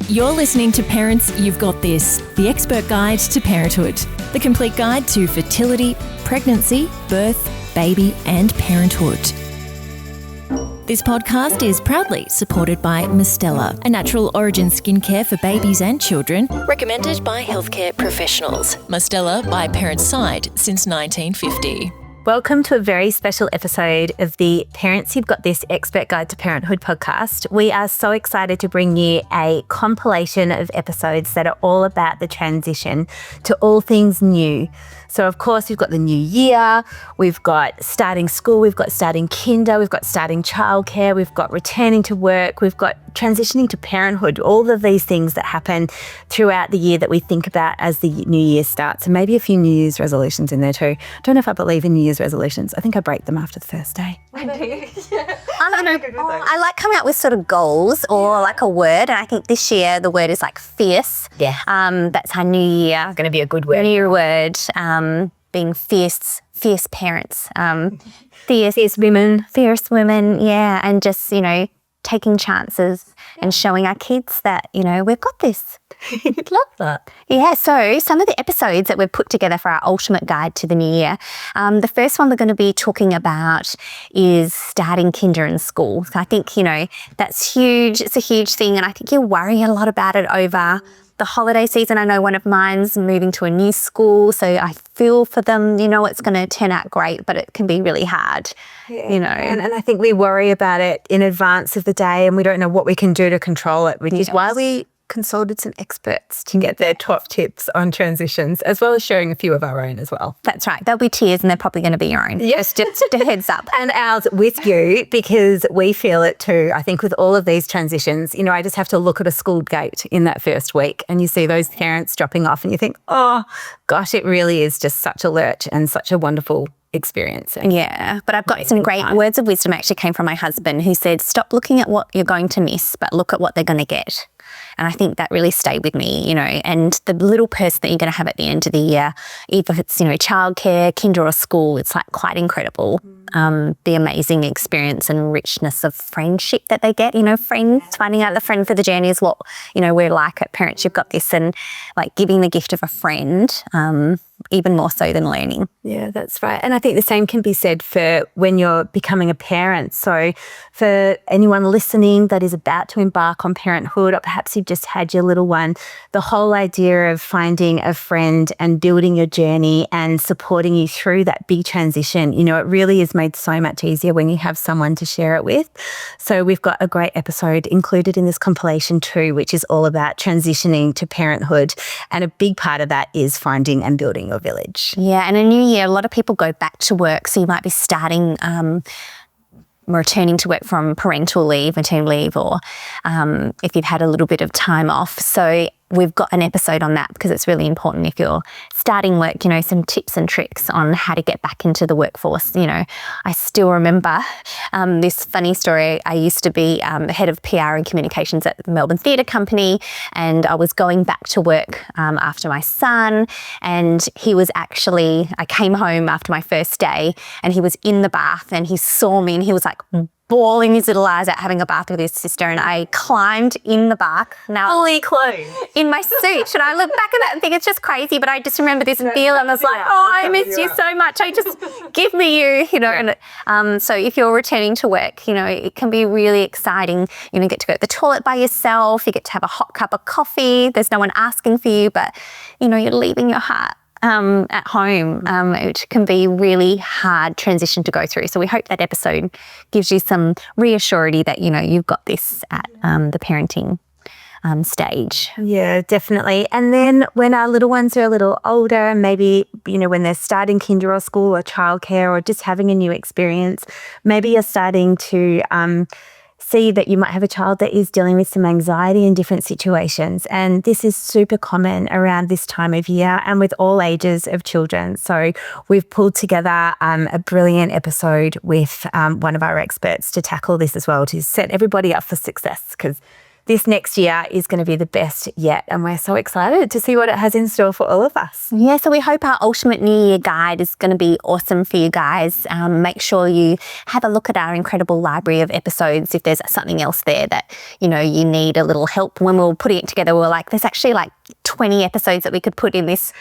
You're listening to Parents You've Got This, the expert guide to parenthood, the complete guide to fertility, pregnancy, birth, baby and parenthood. This podcast is proudly supported by Mistela, a natural origin skincare for babies and children, recommended by healthcare professionals. Mistela by Parents' Side since 1950. Welcome to a very special episode of the Parents You've Got This Expert Guide to Parenthood podcast. We are so excited to bring you a compilation of episodes that are all about the transition to all things new. So, of course, we've got the new year, we've got starting school, we've got starting kinder, we've got starting childcare, we've got returning to work, we've got transitioning to parenthood, all of these things that happen throughout the year that we think about as the new year starts. And maybe a few New Year's resolutions in there too. I don't know if I believe in New Year's resolutions. I think I break them after the first day. I don't know. I like coming up with sort of goals or like a word. And I think this year the word is like fierce. Yeah. That's our new year. It's going to be a good word. New year word. Being fierce parents. Fierce women. Yeah. And just, taking chances and showing our kids that, we've got this. Love that. Yeah, so some of the episodes that we've put together for our ultimate guide to the new year, the first one we're going to be talking about is starting kinder in school. So I think, that's huge. It's a huge thing, and I think you worry a lot about it over the holiday season. I know one of mine's moving to a new school, so I feel for them, it's going to turn out great, but it can be really hard, And I think we worry about it in advance of the day and we don't know what we can do to control it, which is why we consulted some experts to get their top tips on transitions, as well as sharing a few of our own as well. That's right. There'll be tears and they're probably going to be your own. Yes. Just a heads up. And ours with you, because we feel it too. I think with all of these transitions, I just have to look at a school gate in that first week and you see those parents dropping off and you think, oh gosh, it really is just such a lurch and such a wonderful experience. Yeah, but I've got some great words of wisdom actually came from my husband, who said, stop looking at what you're going to miss, but look at what they're going to get. And I think that really stayed with me, and the little person that you're going to have at the end of the year, either if it's, childcare, kinder or school, it's like quite incredible. The amazing experience and richness of friendship that they get, friends, finding out the friend for the journey is what, we're like at Parents You've Got This, and like giving the gift of a friend, even more so than learning. Yeah, that's right. And I think the same can be said for when you're becoming a parent. So for anyone listening that is about to embark on parenthood, or perhaps you've just had your little one, the whole idea of finding a friend and building your journey and supporting you through that big transition, it really is made so much easier when you have someone to share it with. So we've got a great episode included in this compilation too, which is all about transitioning to parenthood. And a big part of that is finding and building your village. Yeah, and a new year, a lot of people go back to work. So you might be starting returning to work from parental leave, maternity leave, or if you've had a little bit of time off. So we've got an episode on that because it's really important if you're starting work, some tips and tricks on how to get back into the workforce. I still remember this funny story. I used to be head of PR and communications at the Melbourne Theatre Company, and I was going back to work after my son, and I came home after my first day and he was in the bath and he saw me and he was like bawling his little eyes out having a bath with his sister, and I climbed in the bath. Now Fully clothed. In my suit. And I look back at that and think it's just crazy, but I just remember this feel and I was like, I miss you so much. Give me you, And so if you're returning to work, it can be really exciting. You get to go to the toilet by yourself. You get to have a hot cup of coffee. There's no one asking for you, but, you're leaving your heart at home, which can be really hard transition to go through. So we hope that episode gives you some reassurance that, you've got this at the parenting stage. Yeah, definitely. And then when our little ones are a little older, and maybe, when they're starting kinder or school or childcare or just having a new experience, maybe you're starting to see that you might have a child that is dealing with some anxiety in different situations. And this is super common around this time of year and with all ages of children. So we've pulled together a brilliant episode with one of our experts to tackle this as well, to set everybody up for success, because This next year is going to be the best yet, and we're so excited to see what it has in store for all of us. Yeah, so we hope our Ultimate New Year Guide is going to be awesome for you guys. Make sure you have a look at our incredible library of episodes if there's something else there that, you need a little help. When we were putting it together, we were like, there's actually like 20 episodes that we could put in this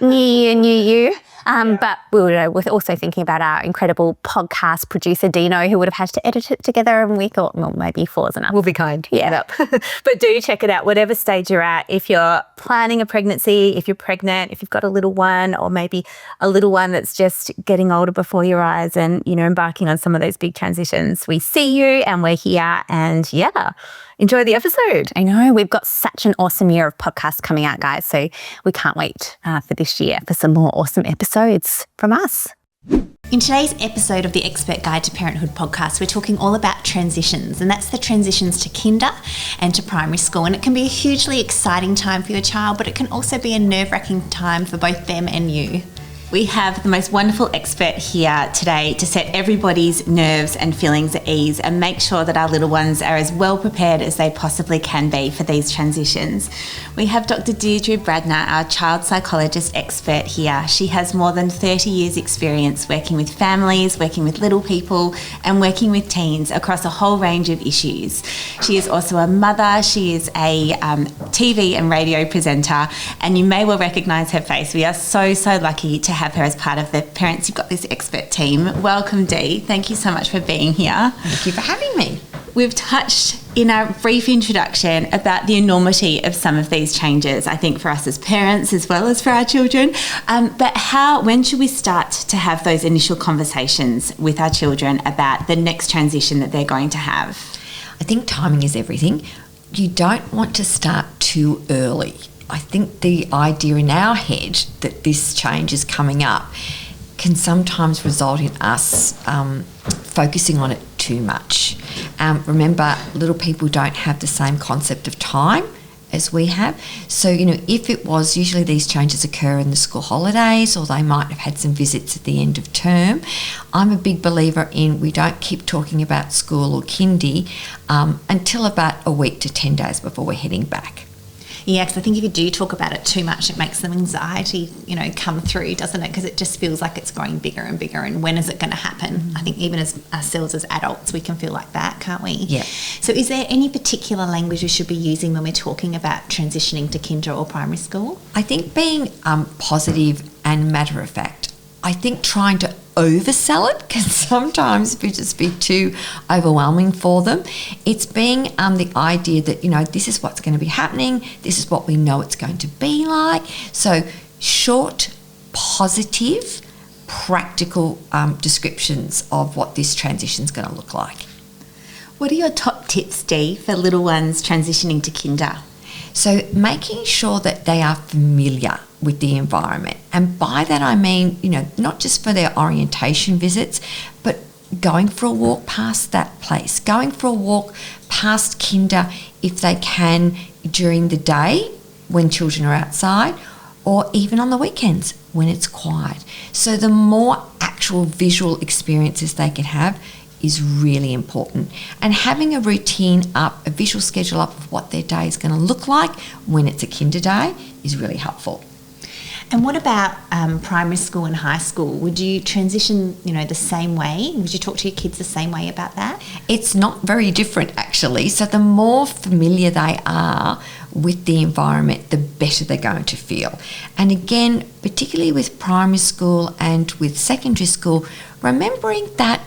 new year. But we were also thinking about our incredible podcast producer, Dino, who would have had to edit it together. And we thought, well, maybe 4 is enough. We'll be kind. Yeah. But do check it out, whatever stage you're at. If you're planning a pregnancy, if you're pregnant, if you've got a little one, or maybe a little one that's just getting older before your eyes and, embarking on some of those big transitions, we see you and we're here. And enjoy the episode. I know, we've got such an awesome year of podcasts coming out, guys. So we can't wait for this year for some more awesome episodes from us. In today's episode of the Expert Guide to Parenthood podcast, we're talking all about transitions, and that's the transitions to kinder and to primary school. And it can be a hugely exciting time for your child, but it can also be a nerve-wracking time for both them and you. We have the most wonderful expert here today to set everybody's nerves and feelings at ease and make sure that our little ones are as well prepared as they possibly can be for these transitions. We have Dr. Deirdre Bradner, our child psychologist expert here. She has more than 30 years experience working with families, working with little people and working with teens across a whole range of issues. She is also a mother. She is a TV and radio presenter, and you may well recognise her face. We are so lucky to have her as part of the Parents You've Got This expert team. Welcome, Dee. Thank you so much for being here. Thank you for having me. We've touched in our brief introduction about the enormity of some of these changes, I think for us as parents as well as for our children. But when should we start to have those initial conversations with our children about the next transition that they're going to have? I think timing is everything. You don't want to start too early. I think the idea in our head that this change is coming up can sometimes result in us focusing on it too much. Remember, little people don't have the same concept of time as we have. So, if it was, usually these changes occur in the school holidays, or they might have had some visits at the end of term. I'm a big believer in we don't keep talking about school or kindy until about a week to 10 days before we're heading back. Yeah, because I think if you do talk about it too much, it makes some anxiety, come through, doesn't it? Because it just feels like it's growing bigger and bigger. And when is it going to happen? Mm-hmm. I think even as ourselves as adults, we can feel like that, can't we? Yeah. So is there any particular language we should be using when we're talking about transitioning to kinder or primary school? I think being positive and matter of fact. I think trying to oversell it can sometimes just be too overwhelming for them. It's being the idea that, this is what's going to be happening, this is what we know it's going to be like. So short, positive, practical descriptions of what this transition is going to look like. What are your top tips, Dee, for little ones transitioning to kinder? So making sure that they are familiar with the environment. And by that I mean, not just for their orientation visits, but going for a walk past that place, going for a walk past kinder if they can during the day when children are outside, or even on the weekends when it's quiet. So the more actual visual experiences they can have is really important. And having a routine up, a visual schedule up of what their day is going to look like when it's a kinder day is really helpful. And what about primary school and high school? Would you transition, the same way? Would you talk to your kids the same way about that? It's not very different, actually. So the more familiar they are with the environment, the better they're going to feel. And again, particularly with primary school and with secondary school, remembering that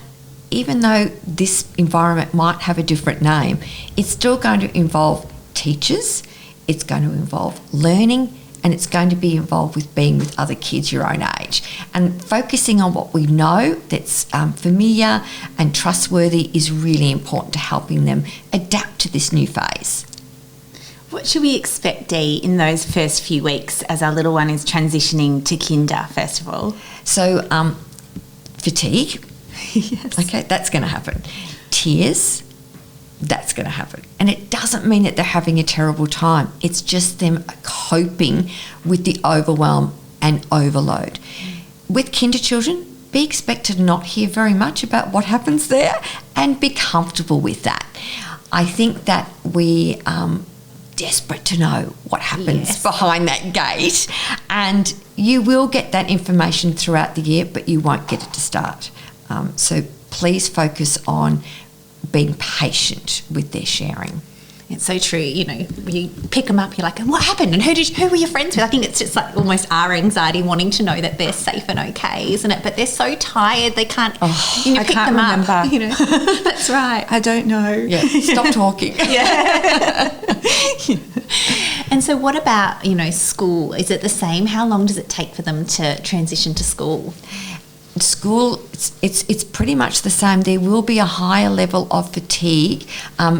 even though this environment might have a different name, it's still going to involve teachers, it's going to involve learning, and it's going to be involved with being with other kids your own age. And focusing on what we know that's familiar and trustworthy is really important to helping them adapt to this new phase. What should we expect, Dee, in those first few weeks as our little one is transitioning to kinder, first of all? So, fatigue. Yes. Okay, that's going to happen. Tears, that's going to happen. And it doesn't mean that they're having a terrible time. It's just them coping with the overwhelm and overload. With kinder children, be expected to not hear very much about what happens there and be comfortable with that. I think that we desperate to know what happens behind that gate, and you will get that information throughout the year, but you won't get it to start. So please focus on being patient with their sharing. It's so true. You know, you pick them up, you're like, what happened? And who were your friends with? I think it's just like almost our anxiety wanting to know that they're safe and okay, isn't it? But they're so tired, they can't, I pick can't them remember. up. You know, that's right. I don't know. Yeah, stop talking. And so what about, school? Is it the same? How long does it take for them to transition to school? School, it's pretty much the same. There will be a higher level of fatigue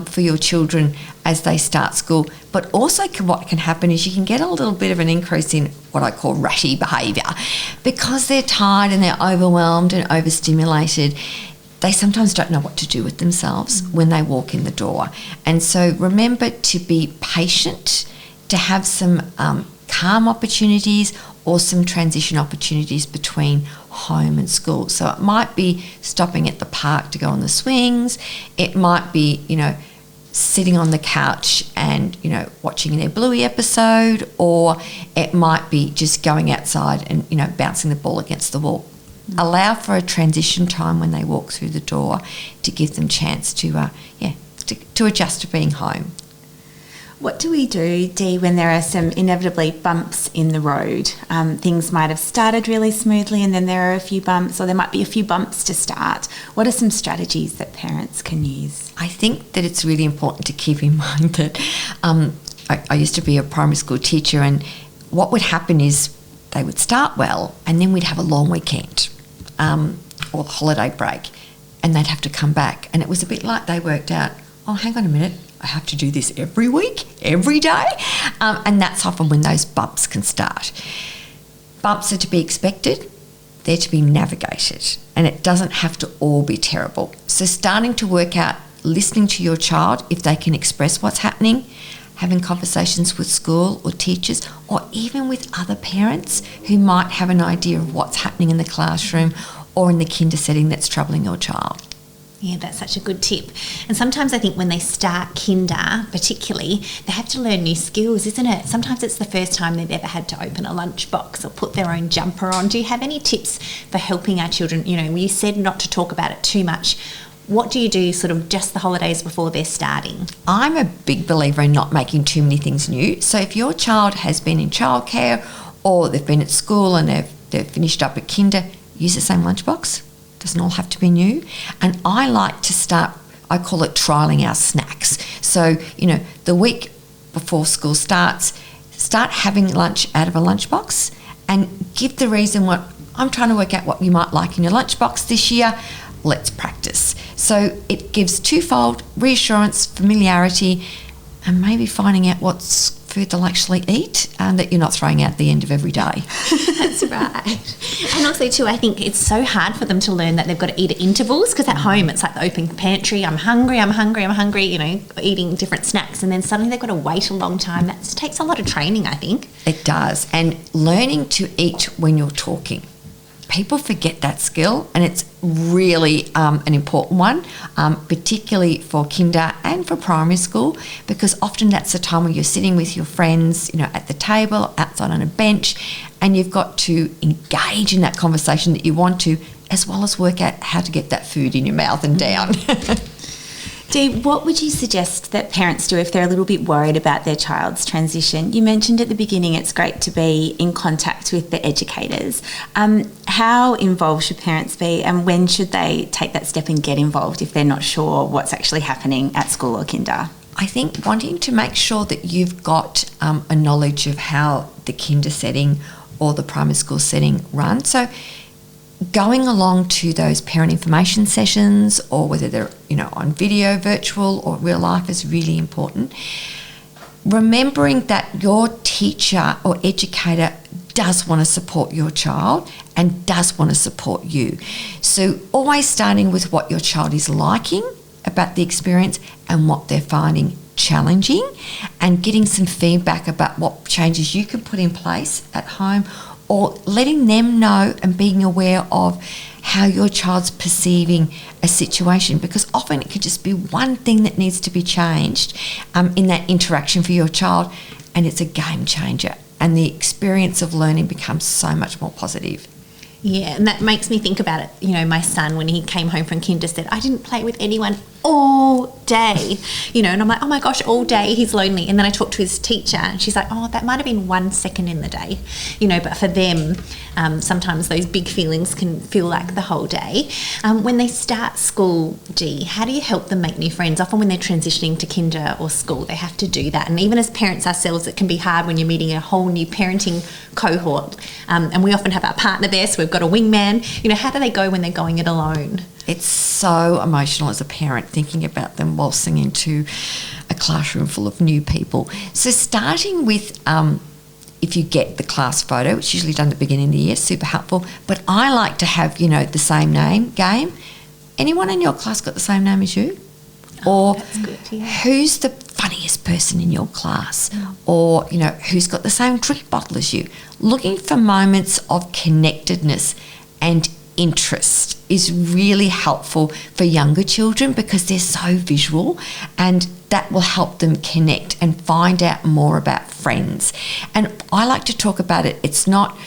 for your children as they start school, but also what can happen is you can get a little bit of an increase in what I call ratty behaviour because they're tired and they're overwhelmed and overstimulated. They sometimes don't know what to do with themselves when they walk in the door. And so remember to be patient, to have some calm opportunities or some transition opportunities between home and school. So it might be stopping at the park to go on the swings. It might be, sitting on the couch and, watching their Bluey episode, or it might be just going outside and, bouncing the ball against the wall. Allow for a transition time when they walk through the door to give them chance to adjust to being home. What do we do, Dee, when there are some inevitably bumps in the road? Things might have started really smoothly and then there are a few bumps, or there might be a few bumps to start. What are some strategies that parents can use? I think that it's really important to keep in mind that I used to be a primary school teacher, and what would happen is they would start well and then we'd have a long weekend or holiday break and they'd have to come back. And it was a bit like they worked out, oh, hang on a minute, I have to do this every week, every day. And that's often when those bumps can start. Bumps are to be expected. They're to be navigated. And it doesn't have to all be terrible. So starting to work out, listening to your child, if they can express what's happening, having conversations with school or teachers, or even with other parents who might have an idea of what's happening in the classroom or in the kinder setting that's troubling your child. Yeah, that's such a good tip. And sometimes I think when they start kinder, particularly, they have to learn new skills, isn't it? Sometimes it's the first time they've ever had to open a lunchbox or put their own jumper on. Do you have any tips for helping our children? You said not to talk about it too much. What do you do sort of just the holidays before they're starting? I'm a big believer in not making too many things new. So if your child has been in childcare or they've been at school and they've finished up at kinder, use the same lunchbox. Doesn't all have to be new. And I like to start, I call it trialling our snacks. So, the week before school starts, start having lunch out of a lunchbox and give the reason what I'm trying to work out what you might like in your lunchbox this year. Let's practice. So it gives twofold reassurance, familiarity, and maybe finding out what's food they'll actually eat and that you're not throwing out at the end of every day. That's right. And also too, I think it's so hard for them to learn that they've got to eat at intervals, because at home it's like the open pantry, I'm hungry, eating different snacks, and then suddenly they've got to wait a long time. That takes a lot of training, I think. It does. And learning to eat when you're talking. People forget that skill, and it's really an important one, particularly for kinder and for primary school, because often that's the time where you're sitting with your friends, at the table, outside on a bench, and you've got to engage in that conversation that you want to, as well as work out how to get that food in your mouth and down. Dee, what would you suggest that parents do if they're a little bit worried about their child's transition? You mentioned at the beginning it's great to be in contact with the educators. How involved should parents be, and when should they take that step and get involved if they're not sure what's actually happening at school or kinder? I think wanting to make sure that you've got a knowledge of how the kinder setting or the primary school setting runs. So going along to those parent information sessions, or whether they're on video, virtual or real life, is really important. Remembering that your teacher or educator does want to support your child and does want to support you. So always starting with what your child is liking about the experience and what they're finding challenging, and getting some feedback about what changes you can put in place at home or letting them know and being aware of how your child's perceiving a situation, because often it could just be one thing that needs to be changed in that interaction for your child, and it's a game changer, and the experience of learning becomes so much more positive. Yeah, and that makes me think about it. You know, my son, when he came home from kinder, said, I didn't play with anyone all day, you know, and I'm like, oh my gosh, all day he's lonely. And then I talked to his teacher and she's like, oh, that might have been 1 second in the day, you know, but for them, sometimes those big feelings can feel like the whole day. When they start school, Dee, how do you help them make new friends? Often when they're transitioning to kinder or school, they have to do that. And even as parents ourselves, it can be hard when you're meeting a whole new parenting cohort. And we often have our partner there, so we've got a wingman. You know, how do they go when they're going it alone? It's so emotional as a parent thinking about them waltzing into a classroom full of new people. So starting with, if you get the class photo, which is usually done at the beginning of the year, super helpful. But I like to have, you know, the same name game. Anyone in your class got the same name as you? Or that's good, yeah. Who's the funniest person in your class? Or, you know, who's got the same drink bottle as you? Looking for moments of connectedness and interest is really helpful for younger children because they're so visual, and that will help them connect and find out more about friends. And I like to talk about it. It's not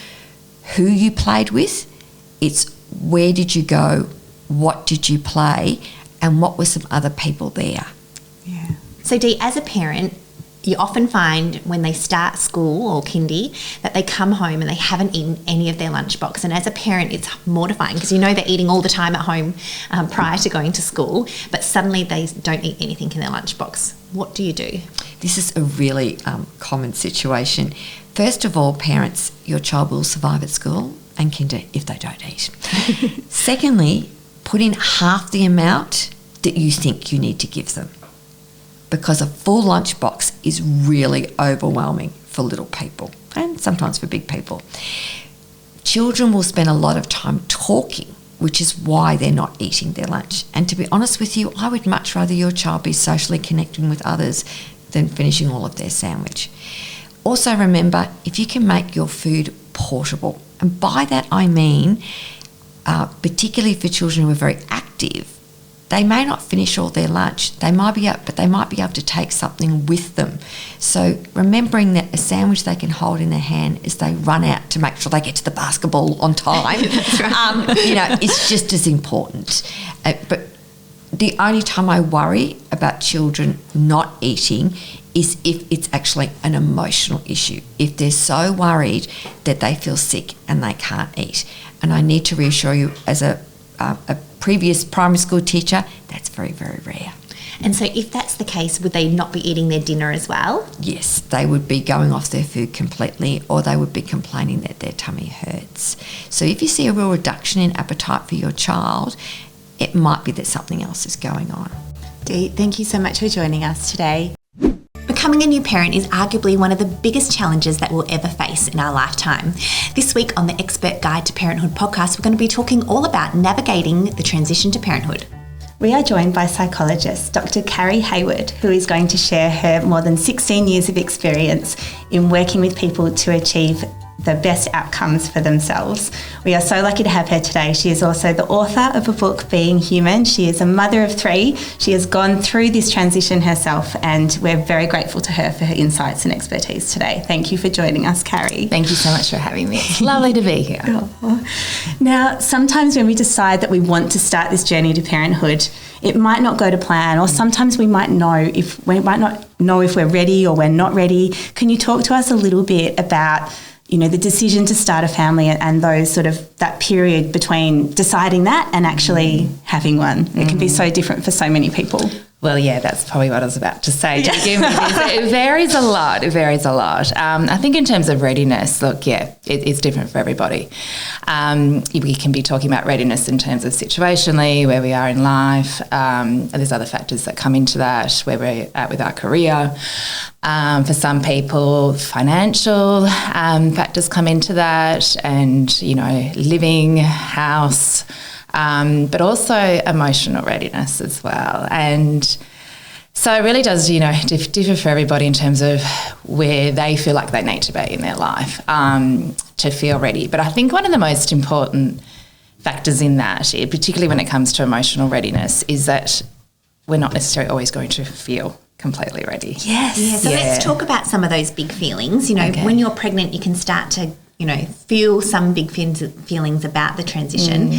who you played with, it's where did you go, what did you play, and what were some other people there. Yeah. So Dee, as a parent, you often find when they start school or kindy that they come home and they haven't eaten any of their lunchbox. And as a parent, it's mortifying because you know they're eating all the time at home prior to going to school, but suddenly they don't eat anything in their lunchbox. What do you do? This is a really common situation. First of all, parents, your child will survive at school and kinder if they don't eat. Secondly, put in half the amount that you think you need to give them, because a full lunchbox is really overwhelming for little people and sometimes for big people. Children will spend a lot of time talking, which is why they're not eating their lunch. And to be honest with you, I would much rather your child be socially connecting with others than finishing all of their sandwich. Also remember, if you can make your food portable, and by that I mean, particularly for children who are very active, they may not finish all their lunch. They might be able to take something with them. So remembering that a sandwich they can hold in their hand as they run out to make sure they get to the basketball on time, you know, it's just as important. But the only time I worry about children not eating is if it's actually an emotional issue. If they're so worried that they feel sick and they can't eat. And I need to reassure you, as a previous primary school teacher, that's very, very rare. And so if that's the case, would they not be eating their dinner as well? Yes, they would be going off their food completely, or they would be complaining that their tummy hurts. So if you see a real reduction in appetite for your child, it might be that something else is going on. Dee, thank you so much for joining us today. Becoming a new parent is arguably one of the biggest challenges that we'll ever face in our lifetime. This week on the Expert Guide to Parenthood podcast, we're going to be talking all about navigating the transition to parenthood. We are joined by psychologist Dr. Carrie Haywood, who is going to share her more than 16 years of experience in working with people to achieve the best outcomes for themselves. We are so lucky to have her today. She is also the author of a book, Being Human. She is a mother of 3. She has gone through this transition herself, and we're very grateful to her for her insights and expertise today. Thank you for joining us, Carrie. Thank you so much for having me. It's lovely to be here. Now, sometimes when we decide that we want to start this journey to parenthood, it might not go to plan, or sometimes we might not know if we're ready or we're not ready. Can you talk to us a little bit about, you know, the decision to start a family and those sort of that period between deciding that and actually having one? It can be so different for so many people. Well, yeah, that's probably what I was about to say. It varies a lot. I think in terms of readiness, look, yeah, it's different for everybody. We can be talking about readiness in terms of situationally, where we are in life. There's other factors that come into that, where we're at with our career. For some people, financial factors come into that, and, you know, living, house, but also emotional readiness as well. And So it really does, differ for everybody in terms of where they feel like they need to be in their life to feel ready. But I think one of the most important factors in that, particularly when it comes to emotional readiness, is that we're not necessarily always going to feel completely ready. Yes. Yeah, so let's talk about some of those big feelings. When you're pregnant, you can start to feel some big feelings about the transition.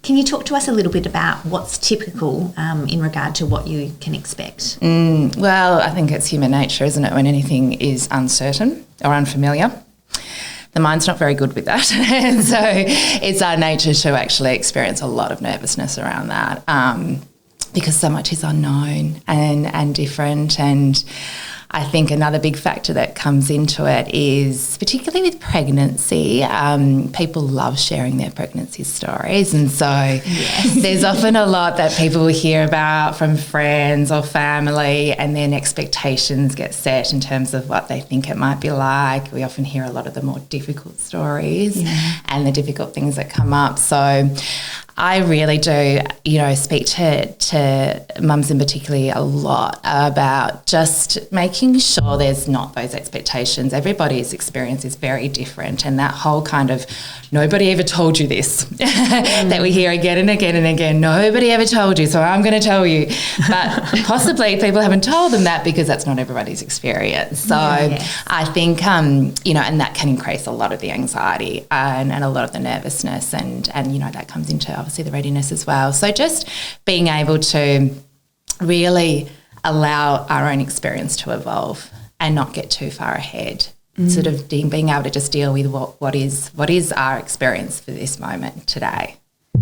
Can you talk to us a little bit about what's typical in regard to what you can expect? Well, I think it's human nature, isn't it, when anything is uncertain or unfamiliar? The mind's not very good with that. And so it's our nature to actually experience a lot of nervousness around that because so much is unknown and different. And I think another big factor that comes into it is, particularly with pregnancy, people love sharing their pregnancy stories. And so there's often a lot that people hear about from friends or family, and then expectations get set in terms of what they think it might be like. We often hear a lot of the more difficult stories and the difficult things that come up. So I really do, speak to mums in particular a lot about just making sure there's not those expectations. Everybody's experience is very different, and that whole kind of nobody ever told you this that we hear again and again and again. Nobody ever told you, so I'm going to tell you. But possibly people haven't told them that because that's not everybody's experience. So I think, and that can increase a lot of the anxiety and a lot of the nervousness, and that comes into obviously the readiness as well. So just being able to really allow our own experience to evolve and not get too far ahead. Sort of being able to just deal with what is our experience for this moment today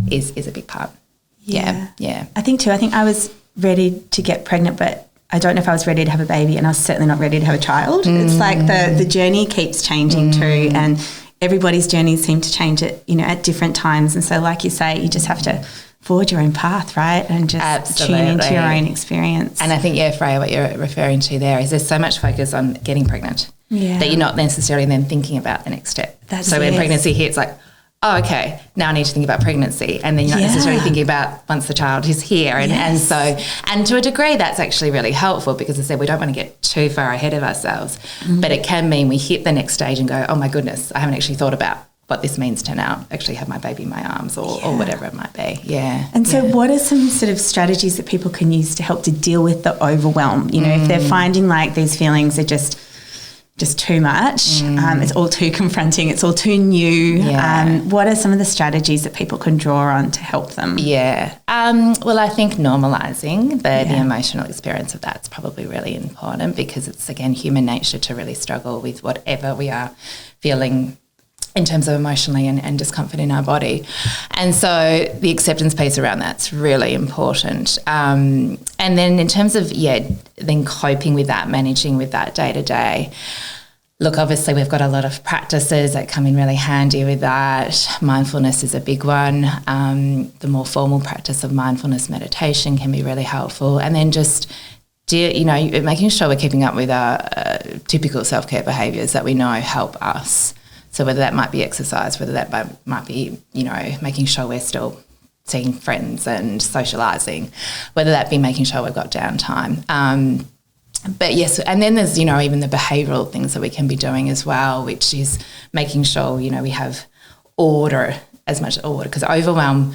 is a big part. Yeah. I think I was ready to get pregnant, but I don't know if I was ready to have a baby, and I was certainly not ready to have a child. It's like the journey keeps changing too, and everybody's journeys seem to change at different times. And so, like you say, you just have to forward your own path, right? And just tune into your own experience. And I think, Freya, what you're referring to there is there's so much focus on getting pregnant that you're not necessarily then thinking about the next step. When pregnancy hits, like, oh, okay, now I need to think about pregnancy. And then you're not necessarily thinking about once the child is here. And to a degree, that's actually really helpful because, as I said, we don't want to get too far ahead of ourselves. But it can mean we hit the next stage and go, oh, my goodness, I haven't actually thought about what this means to now actually have my baby in my arms or whatever it might be. And so what are some sort of strategies that people can use to help to deal with the overwhelm? If they're finding like these feelings are just too much, it's all too confronting, it's all too new. What are some of the strategies that people can draw on to help them? Well, I think normalising the emotional experience of that's probably really important because it's, again, human nature to really struggle with whatever we are feeling in terms of emotionally and discomfort in our body. And so the acceptance piece around that's really important. And then in terms of, then coping with that, managing with that day to day, look, obviously we've got a lot of practices that come in really handy with that. Mindfulness is a big one. The more formal practice of mindfulness meditation can be really helpful. And then just making sure we're keeping up with our typical self-care behaviours that we know help us. So whether that might be exercise, whether that might be, making sure we're still seeing friends and socialising, whether that be making sure we've got downtime. But yes, and then there's, even the behavioural things that we can be doing as well, which is making sure, we have order, as much order, because overwhelm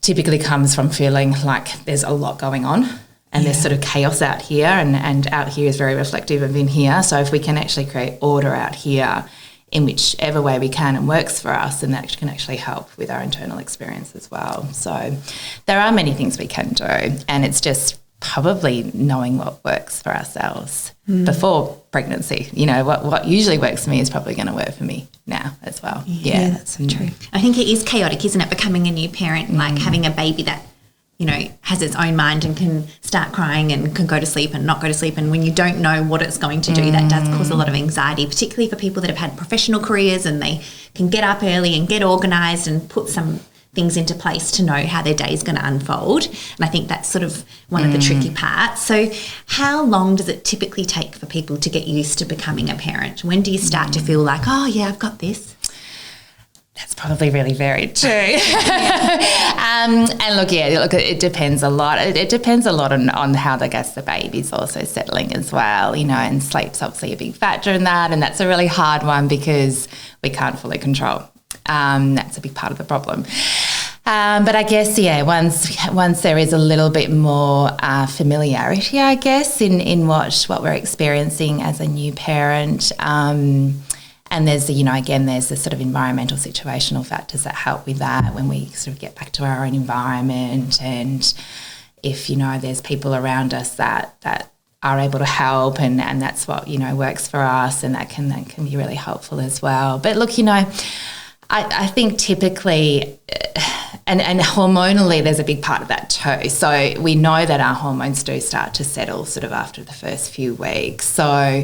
typically comes from feeling like there's a lot going on and there's sort of chaos out here and out here is very reflective of in here. So if we can actually create order out here in whichever way we can and works for us, and that can actually help with our internal experience as well. So there are many things we can do, and it's just probably knowing what works for ourselves before pregnancy. What usually works for me is probably going to work for me now as well. Yeah, that's so true. I think it is chaotic, isn't it, becoming a new parent, like having a baby that has its own mind and can start crying and can go to sleep and not go to sleep. And when you don't know what it's going to do, that does cause a lot of anxiety, particularly for people that have had professional careers and they can get up early and get organised and put some things into place to know how their day is going to unfold. And I think that's sort of one of the tricky parts. So how long does it typically take for people to get used to becoming a parent? When do you start to feel like, oh, yeah, I've got this? That's probably really varied too. And look, it depends a lot. It depends a lot on how the baby's also settling as well, and sleep's obviously a big factor in that, and that's a really hard one because we can't fully control. That's a big part of the problem. But I guess, once there is a little bit more familiarity, I guess, in what we're experiencing as a new parent, and there's there's the sort of environmental situational factors that help with that when we sort of get back to our own environment, and if, there's people around us that are able to help, and that's what, works for us, and that can be really helpful as well. But look, I think typically, and hormonally, there's a big part of that too. So we know that our hormones do start to settle sort of after the first few weeks. So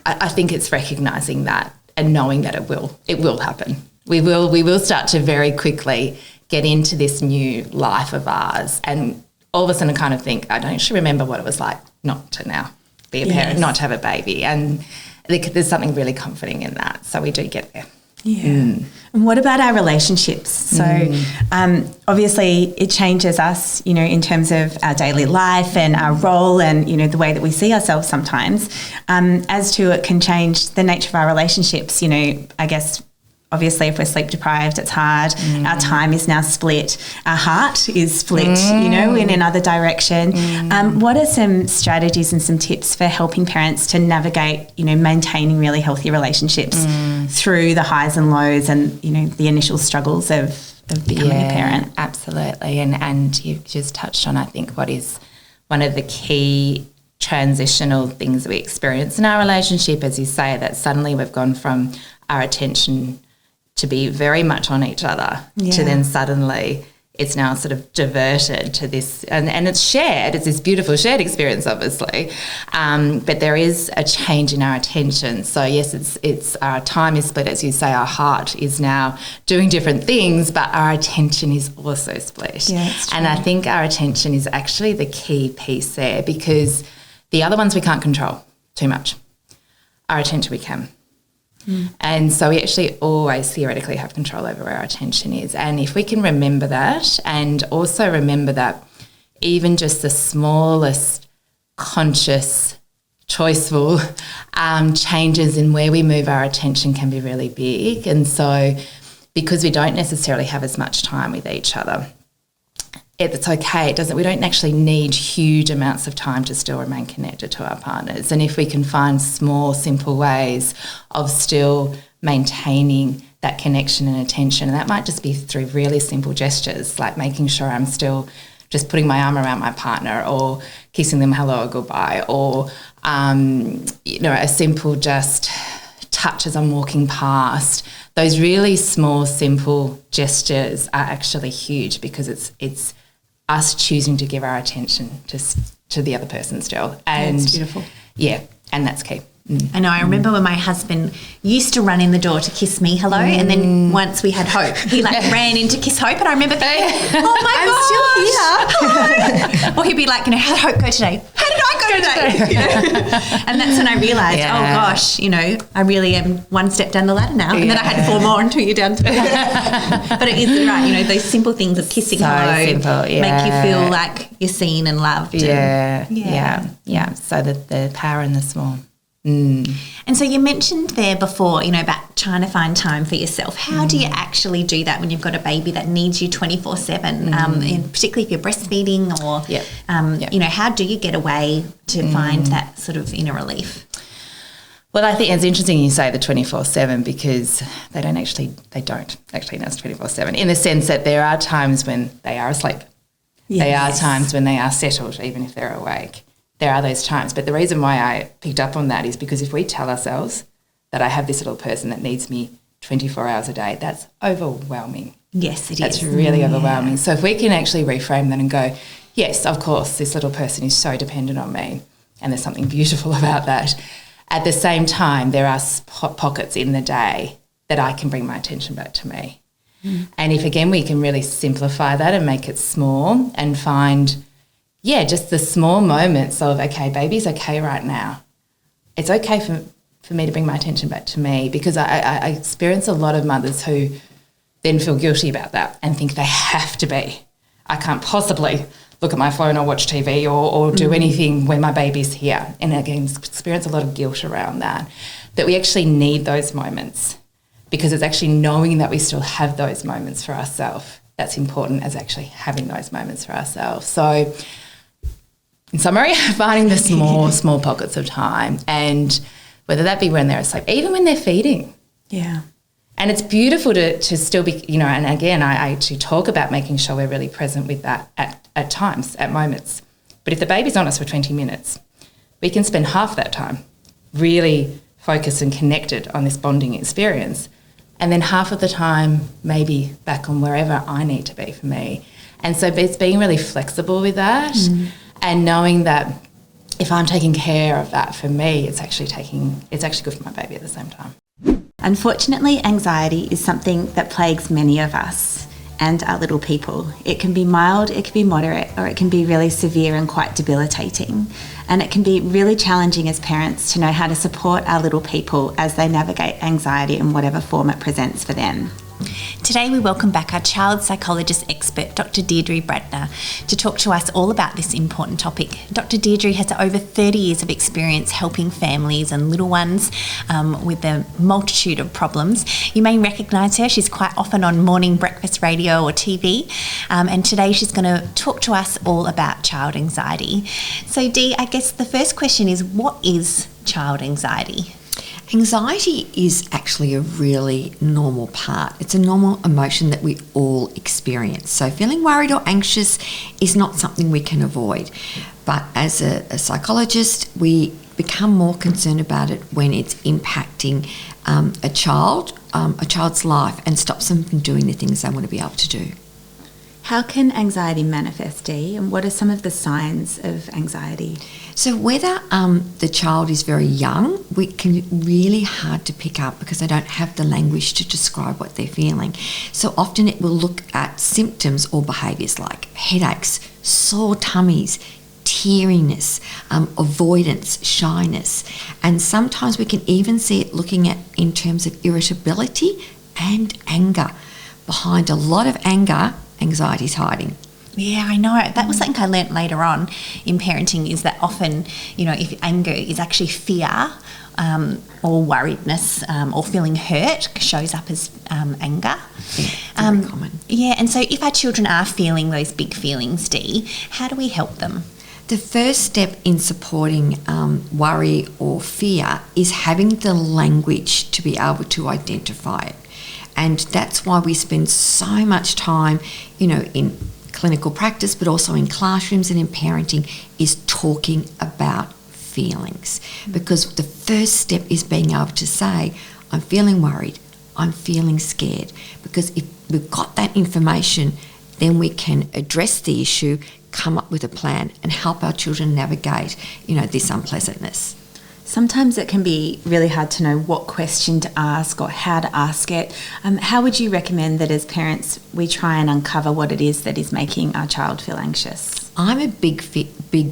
I think it's recognising that and knowing that it will happen. We will start to very quickly get into this new life of ours, and all of a sudden kind of think, I don't actually remember what it was like not to now be a parent, not to have a baby. And there's something really comforting in that. So we do get there. Yeah. And what about our relationships? So obviously it changes us, in terms of our daily life and our role and, the way that we see ourselves sometimes. As to it can change the nature of our relationships, I guess. Obviously, if we're sleep deprived, it's hard. Our time is now split. Our heart is split, in another direction. What are some strategies and some tips for helping parents to navigate, maintaining really healthy relationships through the highs and lows and, the initial struggles of becoming a parent? Absolutely. And you've just touched on, I think, what is one of the key transitional things that we experience in our relationship, as you say, that suddenly we've gone from our attention to be very much on each other to then suddenly it's now sort of diverted to this, and it's shared. It's this beautiful shared experience, obviously, but there is a change in our attention. So yes, it's our time is split, as you say. Our heart is now doing different things, but our attention is also split. Yeah, and I think our attention is actually the key piece there, because the other ones we can't control too much. Our attention we can. And so we actually always theoretically have control over where our attention is. And if we can remember that, and also remember that even just the smallest conscious, choiceful changes in where we move our attention can be really big. And so because we don't necessarily have as much time with each other, it's okay. We don't actually need huge amounts of time to still remain connected to our partners. And if we can find small, simple ways of still maintaining that connection and attention, and that might just be through really simple gestures, like making sure I'm still just putting my arm around my partner, or kissing them hello or goodbye, or a simple just touch as I'm walking past. Those really small, simple gestures are actually huge, because it's us choosing to give our attention to the other person still. And it's beautiful. Yeah, and that's key. I know. I remember when my husband used to run in the door to kiss me hello, and then once we had Hope, he ran in to kiss Hope, and I remember thinking, oh my God, I'm still here. Or he'd be like, how'd Hope go today? How did I go today? And that's when I realised, oh gosh, I really am one step down the ladder now, and then I had 4 more until you're down to But it is right, those simple things of kissing hello make you feel like you're seen and loved. Yeah. So the power in the small. And so you mentioned there before, about trying to find time for yourself. How do you actually do that when you've got a baby that needs you 24/7, and particularly if you're breastfeeding, or, how do you get away to find that sort of inner relief? Well, I think it's interesting you say the 24/7, because they don't actually know it's 24/7, in the sense that there are times when they are asleep. Yes. There are times when they are settled, even if they're awake. There are those times. But the reason why I picked up on that is because if we tell ourselves that I have this little person that needs me 24 hours a day, that's overwhelming. Yes, it is. That's really overwhelming. So if we can actually reframe that and go, yes, of course, this little person is so dependent on me, and there's something beautiful about that. At the same time, there are pockets in the day that I can bring my attention back to me. And if, again, we can really simplify that and make it small and find just the small moments of, okay, baby's okay right now. It's okay for me to bring my attention back to me, because I experience a lot of mothers who then feel guilty about that and think they have to be. I can't possibly look at my phone or watch TV or do anything when my baby's here. And again, experience a lot of guilt around that we actually need those moments, because it's actually knowing that we still have those moments for ourselves that's important as actually having those moments for ourselves. So in summary, finding the small pockets of time, and whether that be when they're asleep, even when they're feeding. Yeah. And it's beautiful to still be, and again, I actually talk about making sure we're really present with that at times, at moments. But if the baby's on us for 20 minutes, we can spend half that time really focused and connected on this bonding experience, and then half of the time maybe back on wherever I need to be for me. And so it's being really flexible with that and knowing that if I'm taking care of that for me, it's actually good for my baby at the same time. Unfortunately, anxiety is something that plagues many of us and our little people. It can be mild, it can be moderate, or it can be really severe and quite debilitating. And it can be really challenging as parents to know how to support our little people as they navigate anxiety in whatever form it presents for them. Today we welcome back our child psychologist expert, Dr. Deirdre Bradner, to talk to us all about this important topic. Dr. Deirdre has over 30 years of experience helping families and little ones with a multitude of problems. You may recognise her. She's quite often on morning breakfast radio or TV. And today she's going to talk to us all about child anxiety. So Dee, I guess the first question is, what is child anxiety? Anxiety is actually a really normal part. It's a normal emotion that we all experience. So feeling worried or anxious is not something we can avoid. But as a psychologist, we become more concerned about it when it's impacting a child's life and stops them from doing the things they want to be able to do. How can anxiety manifest, Dee, and what are some of the signs of anxiety? So whether the child is very young, it can be really hard to pick up because they don't have the language to describe what they're feeling. So often it will look at symptoms or behaviours like headaches, sore tummies, teariness, avoidance, shyness. And sometimes we can even see it looking at in terms of irritability and anger. Behind a lot of anger, anxiety is hiding. Yeah, I know. That was something I learnt later on in parenting, is that often, if anger is actually fear or worriedness or feeling hurt shows up as anger. Yeah, very common. Yeah, and so if our children are feeling those big feelings, Dee, how do we help them? The first step in supporting worry or fear is having the language to be able to identify it. And that's why we spend so much time, in clinical practice, but also in classrooms and in parenting, is talking about feelings. Because the first step is being able to say, I'm feeling worried, I'm feeling scared. Because if we've got that information, then we can address the issue, come up with a plan and help our children navigate, this unpleasantness. Sometimes it can be really hard to know what question to ask or how to ask it. How would you recommend that as parents we try and uncover what it is that is making our child feel anxious? I'm a big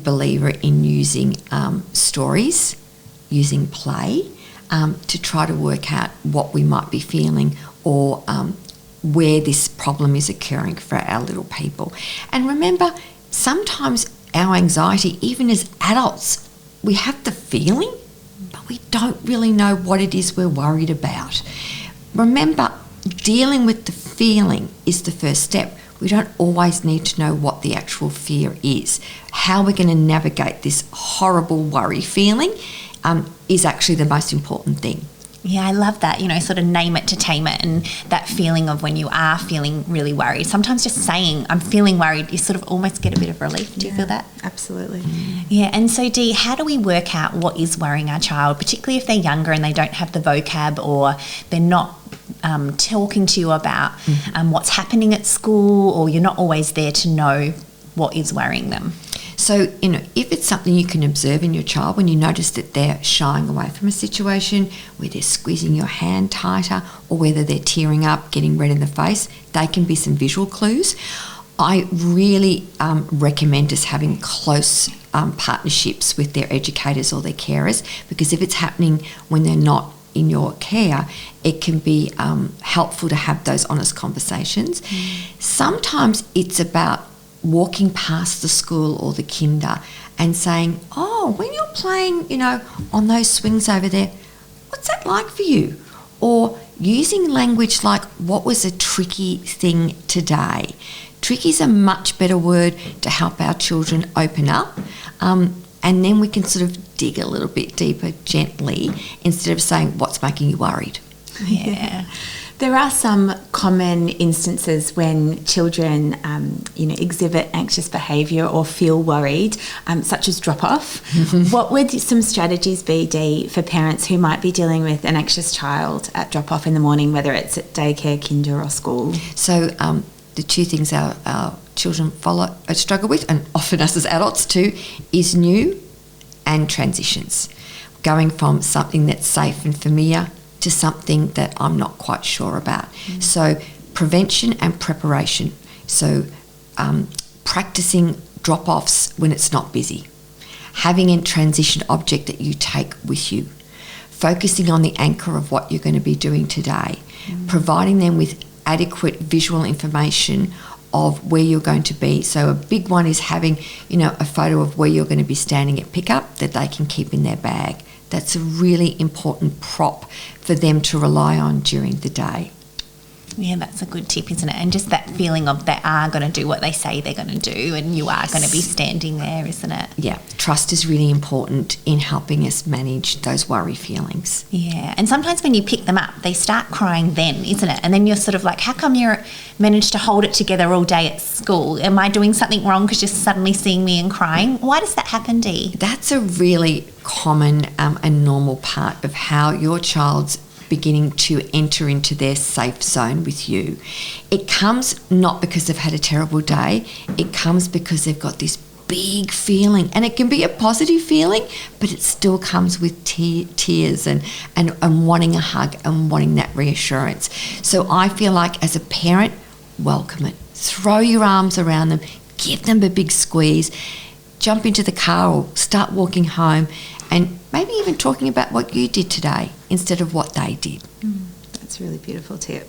believer in using stories, using play, to try to work out what we might be feeling or where this problem is occurring for our little people. And remember, sometimes our anxiety, even as adults, we have the feeling, but we don't really know what it is we're worried about. Remember, dealing with the feeling is the first step. We don't always need to know what the actual fear is. How we're going to navigate this horrible worry feeling is actually the most important thing. Yeah, I love that, sort of name it to tame it, and that feeling of when you are feeling really worried. Sometimes just saying, I'm feeling worried, you sort of almost get a bit of relief. Do you feel that? Absolutely. Yeah, and so Dee, how do we work out what is worrying our child, particularly if they're younger and they don't have the vocab or they're not talking to you about what's happening at school, or you're not always there to know what is worrying them? So, if it's something you can observe in your child, when you notice that they're shying away from a situation, where they're squeezing your hand tighter, or whether they're tearing up, getting red in the face, they can be some visual clues. I really recommend us having close partnerships with their educators or their carers, because if it's happening when they're not in your care, it can be helpful to have those honest conversations. Sometimes it's about walking past the school or the kinder and saying, oh, when you're playing, on those swings over there, what's that like for you? Or using language like, what was a tricky thing today? Tricky is a much better word to help our children open up. And then we can sort of dig a little bit deeper gently instead of saying, what's making you worried? Yeah. There are some common instances when children, exhibit anxious behaviour or feel worried, such as drop-off. What would some strategies be, Dee, for parents who might be dealing with an anxious child at drop-off in the morning, whether it's at daycare, kinder or school? So the two things our children struggle with, and often us as adults too, is new and transitions. Going from something that's safe and familiar to something that I'm not quite sure about. So prevention and preparation. So practicing drop-offs when it's not busy. Having a transition object that you take with you. Focusing on the anchor of what you're going to be doing today. Providing them with adequate visual information of where you're going to be. So a big one is having, a photo of where you're going to be standing at pickup that they can keep in their bag. That's a really important prop for them to rely on during the day. Yeah, that's a good tip, isn't it? And just that feeling of they are going to do what they say they're going to do, and you are going to be standing there, isn't it? Yeah, trust is really important in helping us manage those worry feelings. Yeah, and sometimes when you pick them up, they start crying then, isn't it? And then you're sort of like, how come you're managed to hold it together all day at school? Am I doing something wrong because you're suddenly seeing me and crying? Why does that happen, Dee? That's a really common and normal part of how your child's beginning to enter into their safe zone with you. It comes not because they've had a terrible day, it comes because they've got this big feeling, and it can be a positive feeling, but it still comes with tears and wanting a hug and wanting that reassurance. So I feel like as a parent, welcome it. Throw your arms around them, give them a big squeeze, jump into the car or start walking home, and maybe even talking about what you did today instead of what they did. That's a really beautiful tip.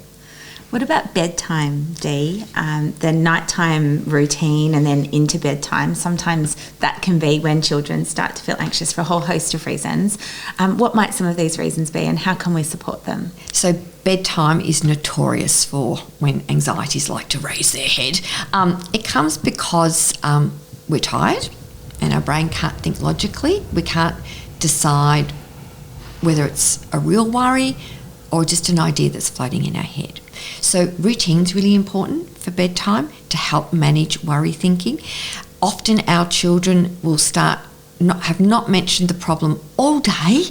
What about bedtime, Dee? The nighttime routine and then into bedtime. Sometimes that can be when children start to feel anxious for a whole host of reasons. What might some of these reasons be, and how can we support them? So bedtime is notorious for when anxieties like to raise their head. It comes because we're tired and our brain can't think logically. We can't decide whether it's a real worry or just an idea that's floating in our head. So routine's really important for bedtime to help manage worry thinking. Often our children will have not mentioned the problem all day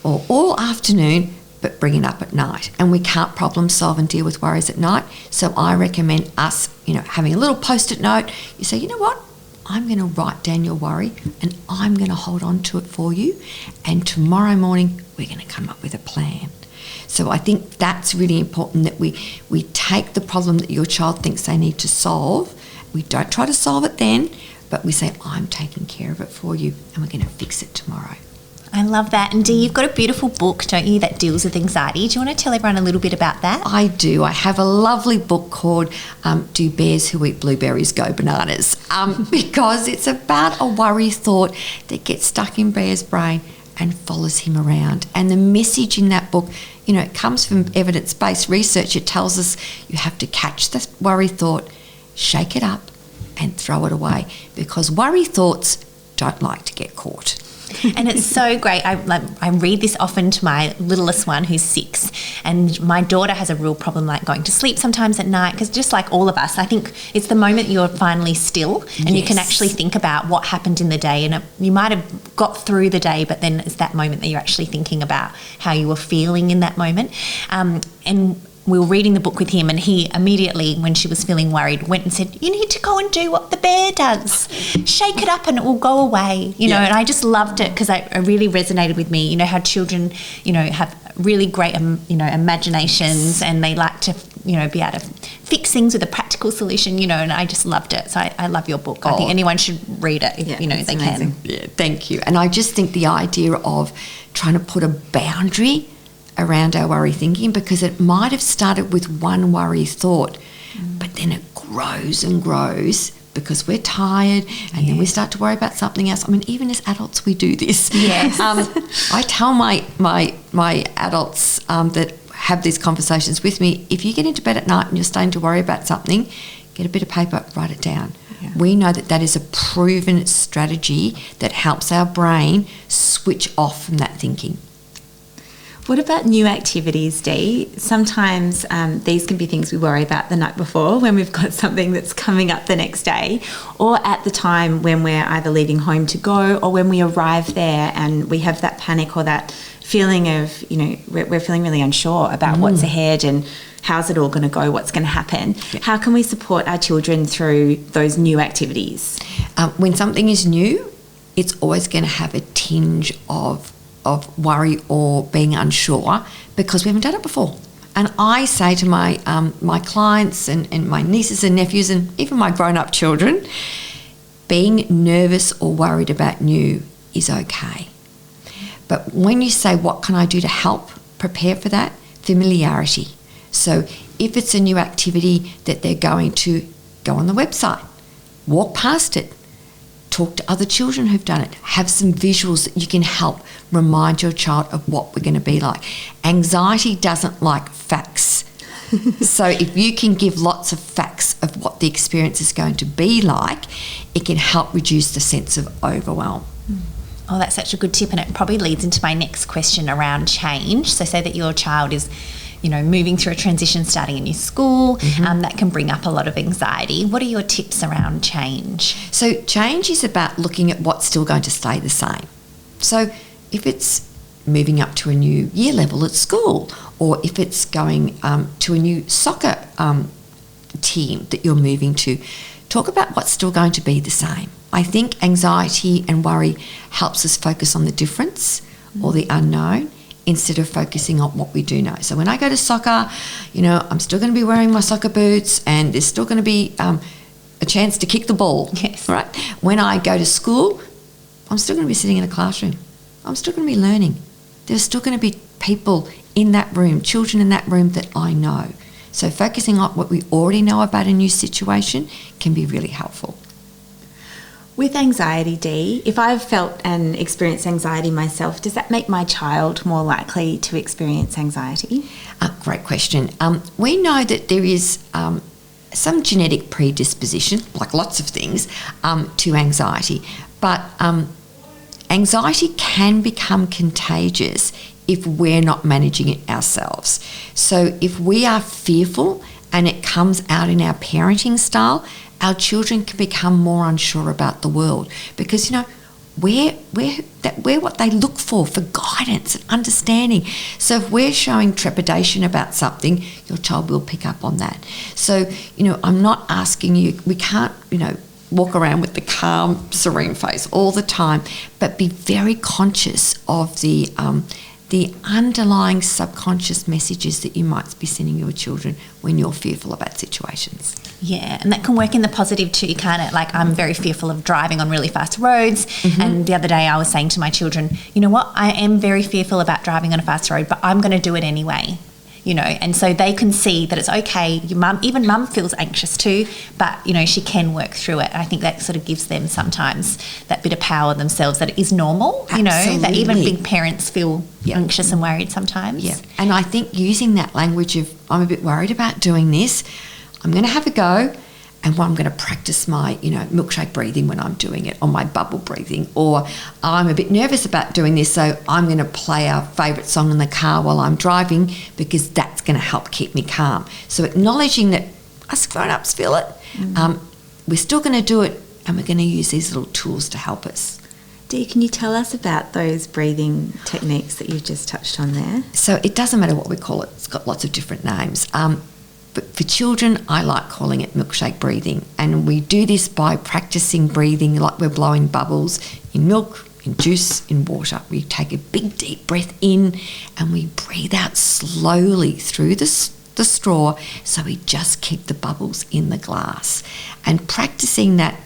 or all afternoon, but bring it up at night. And we can't problem solve and deal with worries at night. So I recommend us, having a little post-it note. You say, you know what? I'm going to write down your worry and I'm going to hold on to it for you. And tomorrow morning, we're going to come up with a plan. So I think that's really important, that we take the problem that your child thinks they need to solve. We don't try to solve it then, but we say, I'm taking care of it for you and we're going to fix it tomorrow. I love that. And Dee, you've got a beautiful book, don't you, that deals with anxiety. Do you want to tell everyone a little bit about that? I do. I have a lovely book called Do Bears Who Eat Blueberries Go Bananas? Because it's about a worry thought that gets stuck in Bear's brain and follows him around. And the message in that book, it comes from evidence-based research. It tells us you have to catch the worry thought, shake it up and throw it away, because worry thoughts don't like to get caught. And it's so great. I read this often to my littlest one who's 6, and my daughter has a real problem like going to sleep sometimes at night, because just like all of us, I think it's the moment you're finally still and you can actually think about what happened in the day, and you might have got through the day, but then it's that moment that you're actually thinking about how you were feeling in that moment. And we were reading the book with him, and he immediately, when she was feeling worried, went and said, you need to go and do what the bear does. Shake it up and it will go away, and I just loved it because it really resonated with me, how children, have really great, imaginations, and they like to, be able to fix things with a practical solution, and I just loved it. So I love your book. I think anyone should read it if, they can. Yeah, thank you. And I just think the idea of trying to put a boundary around our worry thinking, because it might have started with one worry thought, but then it grows and grows because we're tired, and then we start to worry about something else. I mean, even as adults, we do this. Yes. I tell my adults that have these conversations with me, if you get into bed at night and you're starting to worry about something, get a bit of paper, write it down. Yeah. We know that is a proven strategy that helps our brain switch off from that thinking. What about new activities, Dee? Sometimes these can be things we worry about the night before when we've got something that's coming up the next day, or at the time when we're either leaving home to go, or when we arrive there and we have that panic or that feeling of, we're feeling really unsure about what's ahead and how's it all going to go, what's going to happen. Yeah. How can we support our children through those new activities? When something is new, it's always going to have a tinge of worry or being unsure because we haven't done it before. And I say to my my clients and my nieces and nephews and even my grown-up children, being nervous or worried about new is okay. But when you say, what can I do to help prepare for that? Familiarity. So if it's a new activity that they're going to go on the website, walk past it, talk to other children who've done it, have some visuals that you can help remind your child of what we're going to be like. Anxiety doesn't like facts. So if you can give lots of facts of what the experience is going to be like, it can help reduce the sense of overwhelm. Oh, that's such a good tip, and it probably leads into my next question around change. So say that your child is moving through a transition, starting a new school, that can bring up a lot of anxiety. What are your tips around change? So change is about looking at what's still going to stay the same. So if it's moving up to a new year level at school, or if it's going to a new soccer team that you're moving to, talk about what's still going to be the same. I think anxiety and worry helps us focus on the difference or the unknown, instead of focusing on what we do know. So when I go to soccer, I'm still going to be wearing my soccer boots and there's still going to be a chance to kick the ball. Yes. Right? When I go to school, I'm still going to be sitting in a classroom. I'm still going to be learning. There's still going to be people in that room, children in that room that I know. So focusing on what we already know about a new situation can be really helpful. With anxiety, Dee, if I've felt and experienced anxiety myself, does that make my child more likely to experience anxiety? Great question. We know that there is some genetic predisposition, like lots of things, to anxiety. But anxiety can become contagious if we're not managing it ourselves. So if we are fearful and it comes out in our parenting style, our children can become more unsure about the world because, we're what they look for guidance and understanding. So if we're showing trepidation about something, your child will pick up on that. So, I'm not asking you, we can't, walk around with the calm, serene face all the time, but be very conscious of the underlying subconscious messages that you might be sending your children when you're fearful about situations. Yeah, and that can work in the positive too, can't it? Like, I'm very fearful of driving on really fast roads. And the other day I was saying to my children, you know what, I am very fearful about driving on a fast road, but I'm going to do it anyway. And so they can see that it's okay. Even mum feels anxious too, but, she can work through it. I think that sort of gives them sometimes that bit of power themselves, that it is normal, that even big parents feel anxious and worried sometimes. Yeah, and I think using that language of, I'm a bit worried about doing this, I'm going to have a go, and I'm going to practice my, milkshake breathing when I'm doing it, or my bubble breathing, or I'm a bit nervous about doing this, so I'm going to play our favourite song in the car while I'm driving because that's going to help keep me calm. So acknowledging that us grown-ups feel it, we're still going to do it, and we're going to use these little tools to help us. Dee, can you tell us about those breathing techniques that you've just touched on there? So it doesn't matter what we call it. It's got lots of different names. But for children, I like calling it milkshake breathing. And we do this by practicing breathing like we're blowing bubbles in milk, in juice, in water. We take a big deep breath in and we breathe out slowly through the straw, so we just keep the bubbles in the glass. And practicing that,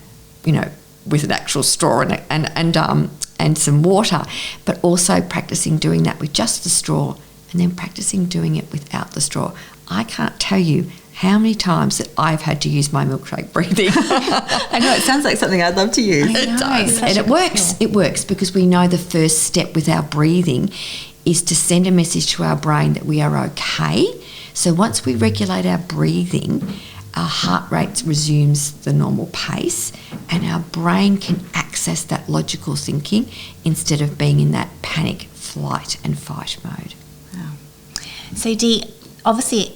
with an actual straw and some water, but also practicing doing that with just the straw and then practicing doing it without the straw. I can't tell you how many times that I've had to use my milkshake breathing. I know, it sounds like something I'd love to use. It does. And it works. It works because we know the first step with our breathing is to send a message to our brain that we are okay. So once we regulate our breathing, our heart rate resumes the normal pace and our brain can access that logical thinking instead of being in that panic, flight and fight mode. Wow. So Dee, obviously,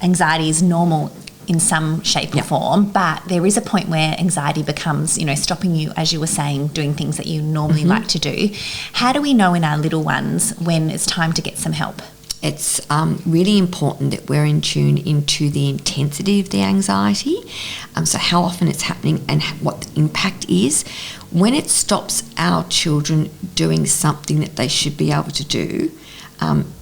anxiety is normal in some shape or form, but there is a point where anxiety becomes, stopping you, as you were saying, doing things that you normally like to do. How do we know in our little ones when it's time to get some help? It's really important that we're in tune into the intensity of the anxiety, so how often it's happening and what the impact is. When it stops our children doing something that they should be able to do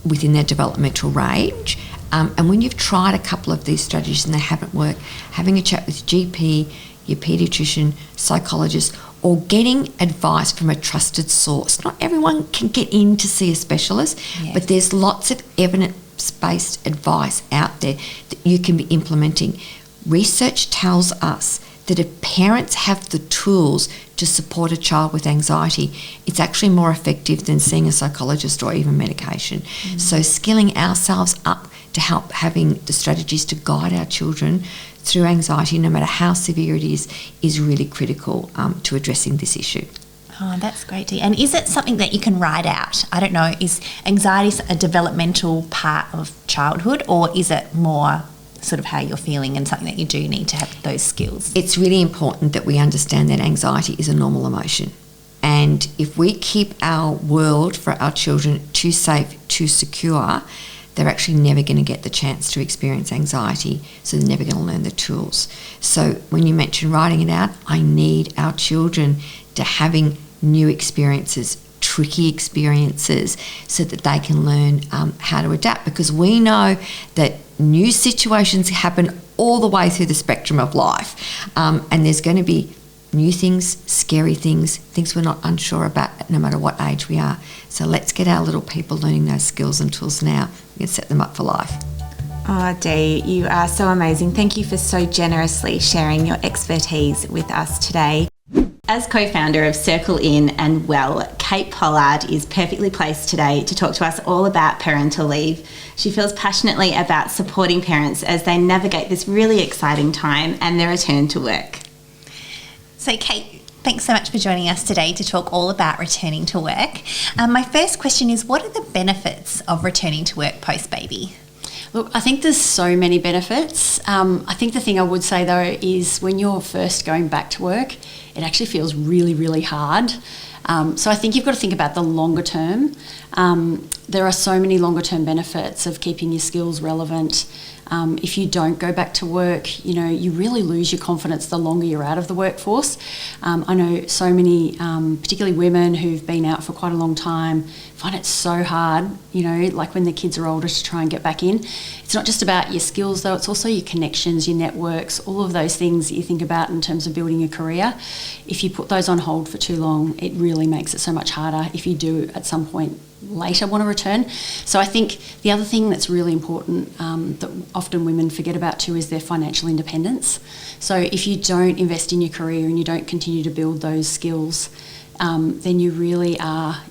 within their developmental range, and when you've tried a couple of these strategies and they haven't worked, having a chat with your GP, your paediatrician, psychologist, or getting advice from a trusted source. Not everyone can get in to see a specialist, but there's lots of evidence-based advice out there that you can be implementing. Research tells us that if parents have the tools to support a child with anxiety, it's actually more effective than seeing a psychologist or even medication. So skilling ourselves up to help having the strategies to guide our children through anxiety, no matter how severe it is really critical to addressing this issue. Oh, that's great, Dee. And is it something that you can write out? I don't know, is anxiety a developmental part of childhood, or is it more sort of how you're feeling and something that you do need to have those skills? It's really important that we understand that anxiety is a normal emotion. And if we keep our world for our children too safe, too secure, they're actually never going to get the chance to experience anxiety, so they're never going to learn the tools. So when you mention writing it out, I need our children to having new experiences, tricky experiences, so that they can learn how to adapt, because we know that new situations happen all the way through the spectrum of life, and there's going to be new things, scary things, things we're not unsure about no matter what age we are. So let's get our little people learning those skills and tools now. We can set them up for life. Oh, Dee, you are so amazing. Thank you for so generously sharing your expertise with us today. As co-founder of Circle In and Well, Kate Pollard is perfectly placed today to talk to us all about parental leave. She feels passionately about supporting parents as they navigate this really exciting time and their return to work. So Kate, thanks so much for joining us today to talk all about returning to work. My first question is, what are the benefits of returning to work post-baby? Look, I think there's so many benefits. I think the thing I would say though is when you're first going back to work, it actually feels really, really hard. So I think you've got to think about the longer term. There are so many longer term benefits of keeping your skills relevant. If you don't go back to work, you really lose your confidence the longer you're out of the workforce. I know so many, particularly women who've been out for quite a long time, find it so hard, like when their kids are older, to try and get back in. It's not just about your skills though, it's also your connections, your networks, all of those things that you think about in terms of building a career. If you put those on hold for too long, it really makes it so much harder if you do at some point later want to return. So I think the other thing that's really important that often women forget about too is their financial independence. So if you don't invest in your career and you don't continue to build those skills, then you really are,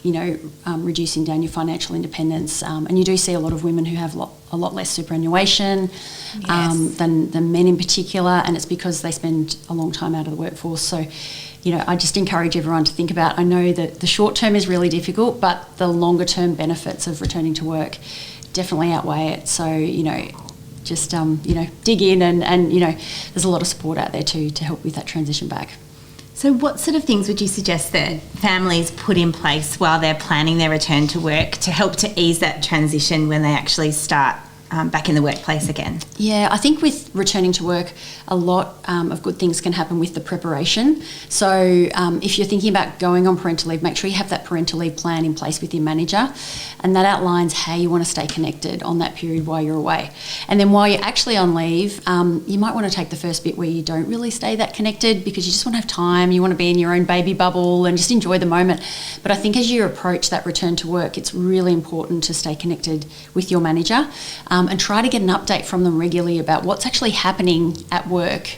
reducing down your financial independence. And you do see a lot of women who have a lot less superannuation than men in particular, and it's because they spend a long time out of the workforce. So, I just encourage everyone to think about, I know that the short term is really difficult, but the longer term benefits of returning to work definitely outweigh it. So, just, dig in and there's a lot of support out there too to help with that transition back. So what sort of things would you suggest that families put in place while they're planning their return to work to help to ease that transition when they actually start back in the workplace again? Yeah, I think with returning to work, a lot of good things can happen with the preparation. So if you're thinking about going on parental leave, make sure you have that parental leave plan in place with your manager, and that outlines how you want to stay connected on that period while you're away. And then while you're actually on leave, you might want to take the first bit where you don't really stay that connected because you just want to have time, you want to be in your own baby bubble and just enjoy the moment. But I think as you approach that return to work, it's really important to stay connected with your manager and try to get an update from them regularly about what's actually happening at work.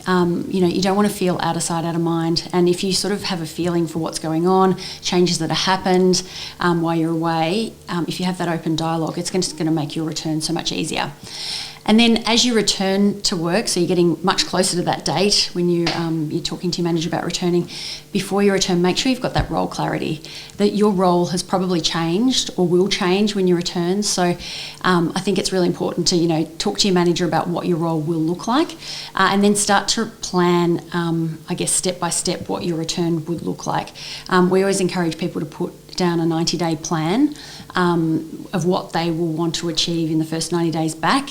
You don't want to feel out of sight, out of mind. And if you sort of have a feeling for what's going on, changes that have happened while you're away, if you have that open dialogue, it's just going to make your return so much easier. And then as you return to work, so you're getting much closer to that date when you're talking to your manager about returning, before you return, make sure you've got that role clarity, that your role has probably changed or will change when you return. So I think it's really important to, talk to your manager about what your role will look like and then start to plan, step by step what your return would look like. We always encourage people to put down a 90-day plan of what they will want to achieve in the first 90 days back.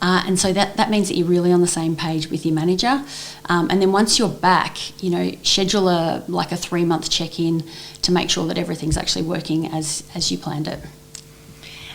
And so that means that you're really on the same page with your manager. And then once you're back, schedule a 3-month check-in to make sure that everything's actually working as you planned it.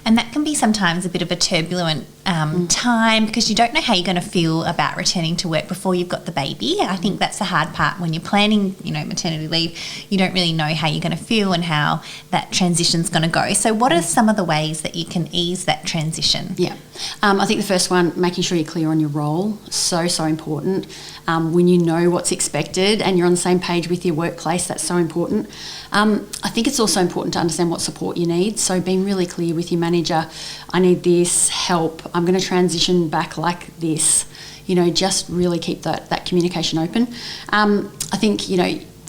And that can be sometimes a bit of a turbulent time because you don't know how you're going to feel about returning to work before you've got the baby. I think that's the hard part when you're planning, maternity leave. You don't really know how you're going to feel and how that transition's going to go. So what are some of the ways that you can ease that transition? Yeah. I think the first one, making sure you're clear on your role, so important. When you know what's expected and you're on the same page with your workplace, that's so important. I think it's also important to understand what support you need. So being really clear with your manager, I need this help, I'm going to transition back like this. Just really keep that communication open. I think,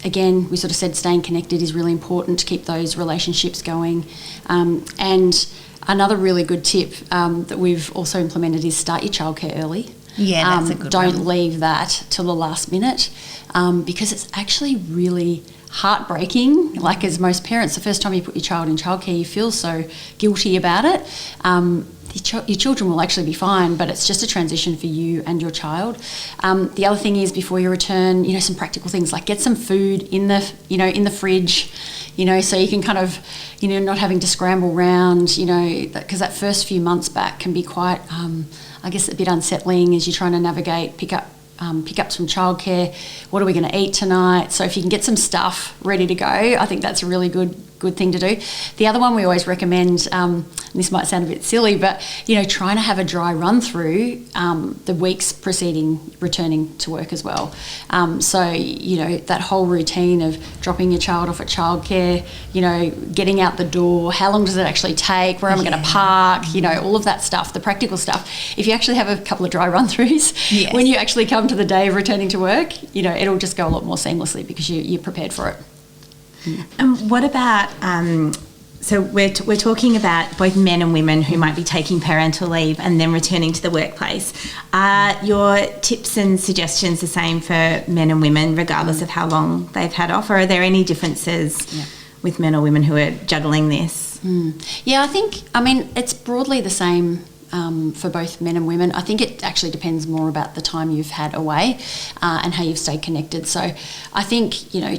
again, we sort of said staying connected is really important to keep those relationships going. And another really good tip that we've also implemented is start your childcare early. Yeah, that's a good one. Don't leave that till the last minute because it's actually really heartbreaking. Like as most parents, the first time you put your child in childcare, you feel so guilty about it. Your children will actually be fine, but it's just a transition for you and your child. The other thing is before you return, some practical things like get some food in the fridge, so you can kind of, not having to scramble around, because that first few months back can be quite, a bit unsettling as you're trying to navigate, pickups from childcare. What are we going to eat tonight? So if you can get some stuff ready to go, I think that's a really good thing to do. The other one we always recommend, and this might sound a bit silly, but trying to have a dry run through the weeks preceding returning to work as well. So that whole routine of dropping your child off at childcare, getting out the door, how long does it actually take, where am I going to park, all of that stuff, the practical stuff. If you actually have a couple of dry run throughs, when you actually come to the day of returning to work, it'll just go a lot more seamlessly because you're prepared for it. And what about, so we're talking about both men and women who might be taking parental leave and then returning to the workplace. Are your tips and suggestions the same for men and women regardless of how long they've had off, or are there any differences with men or women who are juggling this? Yeah, I think, it's broadly the same for both men and women. I think it actually depends more about the time you've had away and how you've stayed connected. So I think,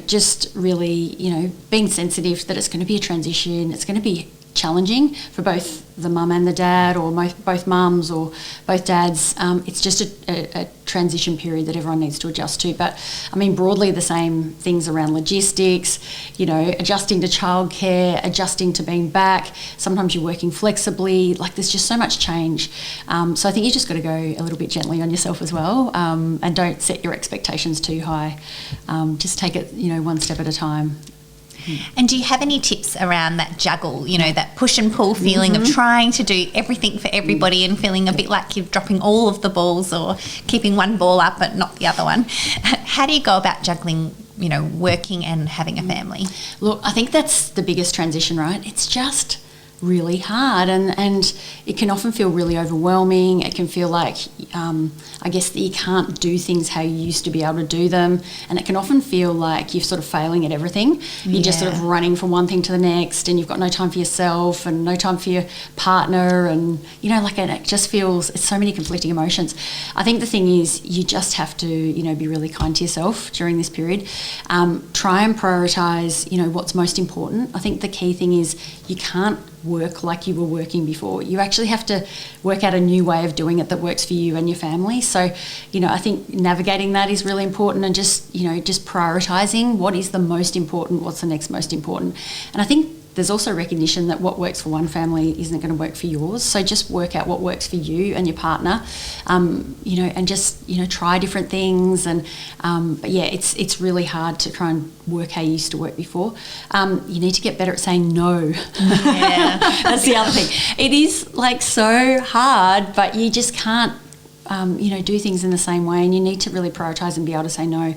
just really, being sensitive that it's going to be a transition, it's going to be challenging for both the mum and the dad, or both mums or both dads. It's just a transition period that everyone needs to adjust to. But broadly the same things around logistics, adjusting to childcare, adjusting to being back. Sometimes you're working flexibly. There's just so much change. So I think you just got to go a little bit gently on yourself as well, and don't set your expectations too high. Just take it, one step at a time. And do you have any tips around that juggle, that push and pull feeling of trying to do everything for everybody and feeling a bit like you're dropping all of the balls or keeping one ball up but not the other one? How do you go about juggling, working and having a family? Look, I think that's the biggest transition, right? It's just really hard, and it can often feel really overwhelming. It can feel like I guess that you can't do things how you used to be able to do them, and it can often feel like you're sort of failing at everything. You're just sort of running from one thing to the next, and you've got no time for yourself and no time for your partner, and and it just feels, it's so many conflicting emotions. I think the thing is, you just have to be really kind to yourself during this period. Try and prioritise what's most important. I think the key thing is you can't work like you were working before. You actually have to work out a new way of doing it that works for you and your family. So, I think navigating that is really important, and just prioritising what is the most important, what's the next most important. And I think there's also recognition that what works for one family isn't going to work for yours. So just work out what works for you and your partner, and just, try different things. And, but yeah, it's really hard to try and work how you used to work before. You need to get better at saying no. Yeah. That's the other thing. It is so hard, but you just can't, do things in the same way, and you need to really prioritise and be able to say no.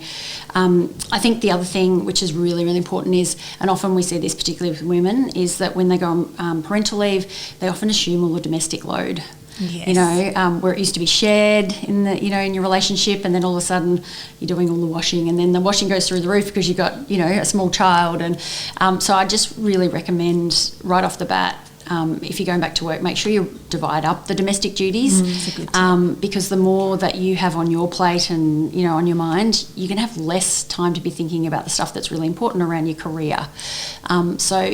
I think the other thing which is really, really important is, and often we see this particularly with women, is that when they go on parental leave, they often assume all the domestic load. Yes. Where it used to be shared in the, in your relationship, and then all of a sudden you're doing all the washing, and then the washing goes through the roof because you've got, a small child. And so I just really recommend right off the bat, if you're going back to work, make sure you divide up the domestic duties, because the more that you have on your plate and, on your mind, you're going to have less time to be thinking about the stuff that's really important around your career. So,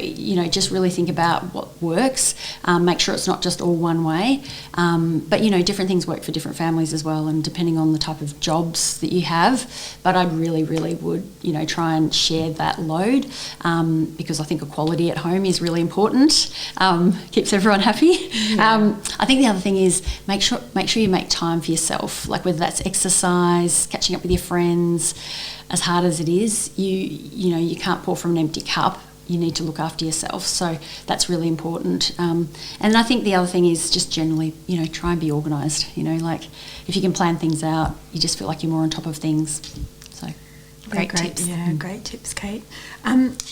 just really think about what works, make sure it's not just all one way. But, different things work for different families as well, and depending on the type of jobs that you have. But I really, really would, try and share that load, because I think equality at home is really important. Keeps everyone happy. Yeah. I think the other thing is make sure you make time for yourself, like whether that's exercise, catching up with your friends. As hard as it is, you can't pour from an empty cup. You need to look after yourself, so that's really important. And I think the other thing is just generally, try and be organised. If you can plan things out, you just feel like you're more on top of things. So great tips. Yeah, great tips, Kate.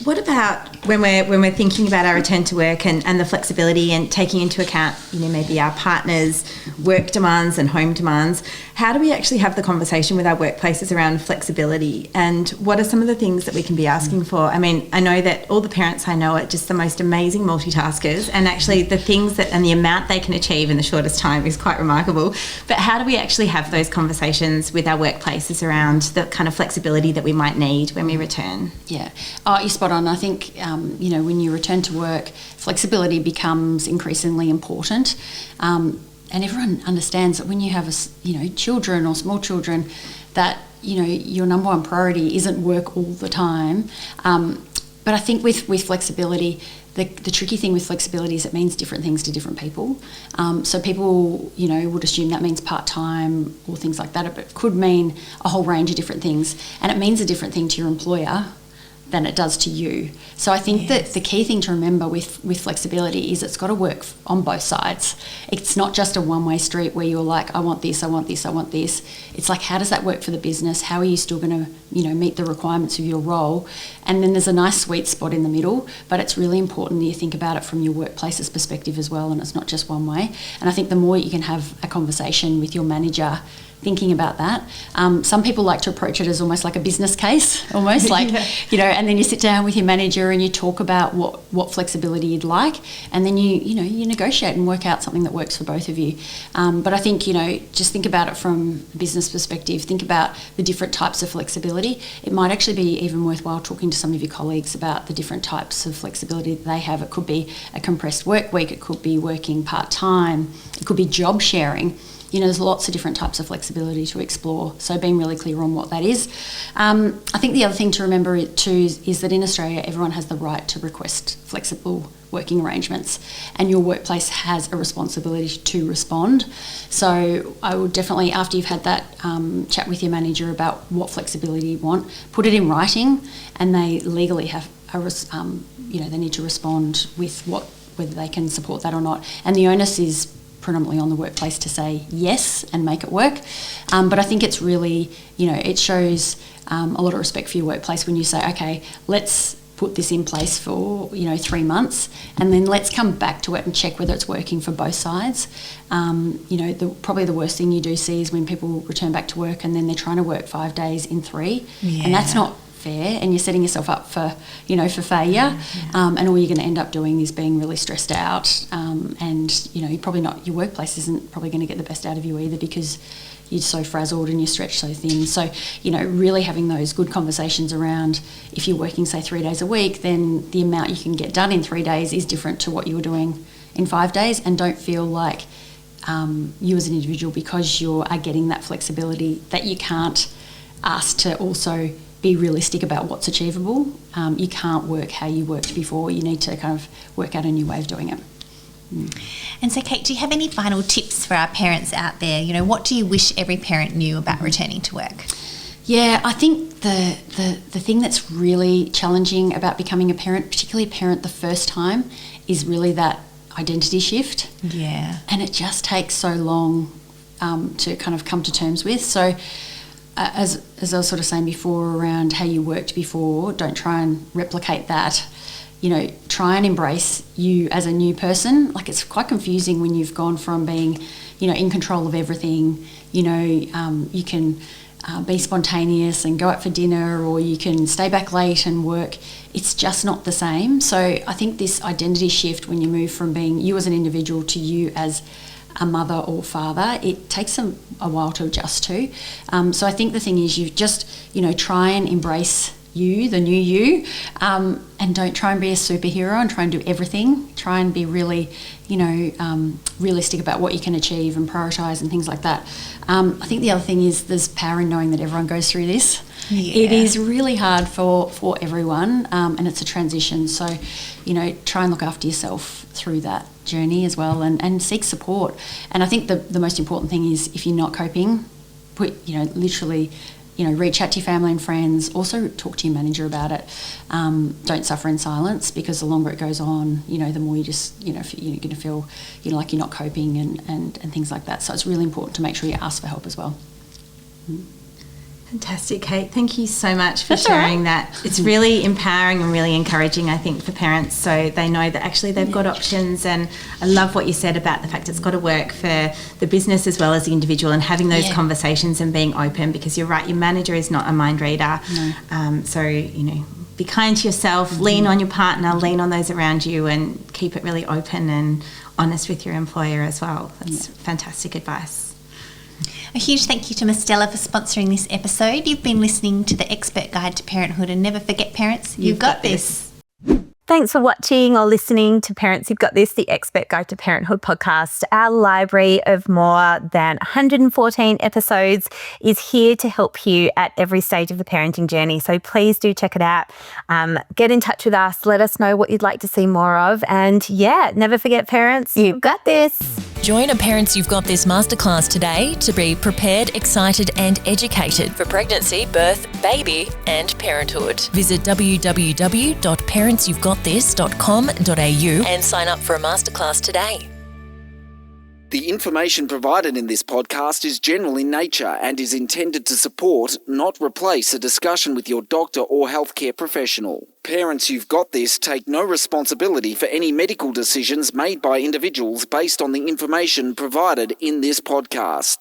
What about when we're thinking about our return to work and the flexibility, and taking into account, maybe our partner's work demands and home demands? How do we actually have the conversation with our workplaces around flexibility, and what are some of the things that we can be asking for? I mean, I know that all the parents I know are just the most amazing multitaskers, and actually the things and the amount they can achieve in the shortest time is quite remarkable. But how do we actually have those conversations with our workplaces around the kind of flexibility that we might need when we return? Yeah. Oh, you're spot on. I think, when you return to work, flexibility becomes increasingly important. And everyone understands that when you have, children or small children, that, your number one priority isn't work all the time. But I think with flexibility, the tricky thing with flexibility is it means different things to different people. So people, would assume that means part-time or things like that, but it could mean a whole range of different things. And it means a different thing to your employer than it does to you. So I think that the key thing to remember with flexibility is it's got to work on both sides. It's not just a one-way street where you're like, I want this, I want this, I want this. It's like, how does that work for the business? How are you still going to, meet the requirements of your role? And then there's a nice sweet spot in the middle, but it's really important that you think about it from your workplace's perspective as well, and it's not just one way. And I think the more you can have a conversation with your manager thinking about that. Some people like to approach it as almost like a business case, almost like, and then you sit down with your manager and you talk about what flexibility you'd like, and then you negotiate and work out something that works for both of you. But I think, just think about it from a business perspective, think about the different types of flexibility. It might actually be even worthwhile talking to some of your colleagues about the different types of flexibility that they have. It could be a compressed work week, it could be working part-time, it could be job sharing. There's lots of different types of flexibility to explore, so being really clear on what that is. I think the other thing to remember too is that in Australia, everyone has the right to request flexible working arrangements, and your workplace has a responsibility to respond. So I would definitely, after you've had that chat with your manager about what flexibility you want, put it in writing, and they legally have they need to respond with whether they can support that or not. And the onus is predominantly on the workplace to say yes and make it work. But I think it's really, it shows a lot of respect for your workplace when you say, okay, let's put this in place for 3 months, and then let's come back to it and check whether it's working for both sides. Probably the worst thing you do see is when people return back to work and then they're trying to work 5 days in 3, and that's not fair, and you're setting yourself up for failure. And all you're going to end up doing is being really stressed out, and you're probably not, your workplace isn't probably going to get the best out of you either, because you're so frazzled and you're stretched so thin. So really having those good conversations around, if you're working say 3 days a week, then the amount you can get done in 3 days is different to what you were doing in 5 days, and don't feel like you as an individual, because you are getting that flexibility, that you can't ask to also be realistic about what's achievable. You can't work how you worked before. You need to kind of work out a new way of doing it. And so, Kate, do you have any final tips for our parents out there? What do you wish every parent knew about returning to work? Yeah, I think the thing that's really challenging about becoming a parent, particularly a parent the first time, is really that identity shift. Yeah. And it just takes so long to kind of come to terms with. So as I was sort of saying before around how you worked before, don't try and replicate that. Try and embrace you as a new person. Like, it's quite confusing when you've gone from being, in control of everything. You can be spontaneous and go out for dinner, or you can stay back late and work. It's just not the same. So I think this identity shift, when you move from being you as an individual to you as a mother or father, it takes a while to adjust to. So I think the thing is, you just, try and embrace you, the new you, and don't try and be a superhero and try and do everything. Try and be really, realistic about what you can achieve and prioritise and things like that. I think the other thing is, there's power in knowing that everyone goes through this. Yeah. It is really hard for everyone, and it's a transition. So, try and look after yourself through that journey as well, and seek support. And I think the most important thing is, if you're not coping, literally, reach out to your family and friends. Also talk to your manager about it. Don't suffer in silence, because the longer it goes on, the more you just, you're going to feel, like you're not coping and things like that. So it's really important to make sure you ask for help as well. Fantastic, Kate. Thank you so much for sharing that. It's really empowering and really encouraging, I think, for parents, so they know that actually they've got options. And I love what you said about the fact it's got to work for the business as well as the individual, and having those conversations and being open, because you're right, your manager is not a mind reader. No. So, be kind to yourself, lean on your partner, lean on those around you, and keep it really open and honest with your employer as well. That's fantastic advice. A huge thank you to Mistella for sponsoring this episode. You've been listening to the Expert Guide to Parenthood, and never forget, parents, you've got this. Thanks for watching or listening to Parents You've Got This, the Expert Guide to Parenthood podcast. Our library of more than 114 episodes is here to help you at every stage of the parenting journey. So please do check it out. Get in touch with us. Let us know what you'd like to see more of. And never forget, parents, you've got this. Join a Parents You've Got This masterclass today to be prepared, excited and educated for pregnancy, birth, baby and parenthood. Visit www.parentsyou'vegottthis.com.au and sign up for a masterclass today. The information provided in this podcast is general in nature and is intended to support, not replace, a discussion with your doctor or healthcare professional. Parents You've Got This take no responsibility for any medical decisions made by individuals based on the information provided in this podcast.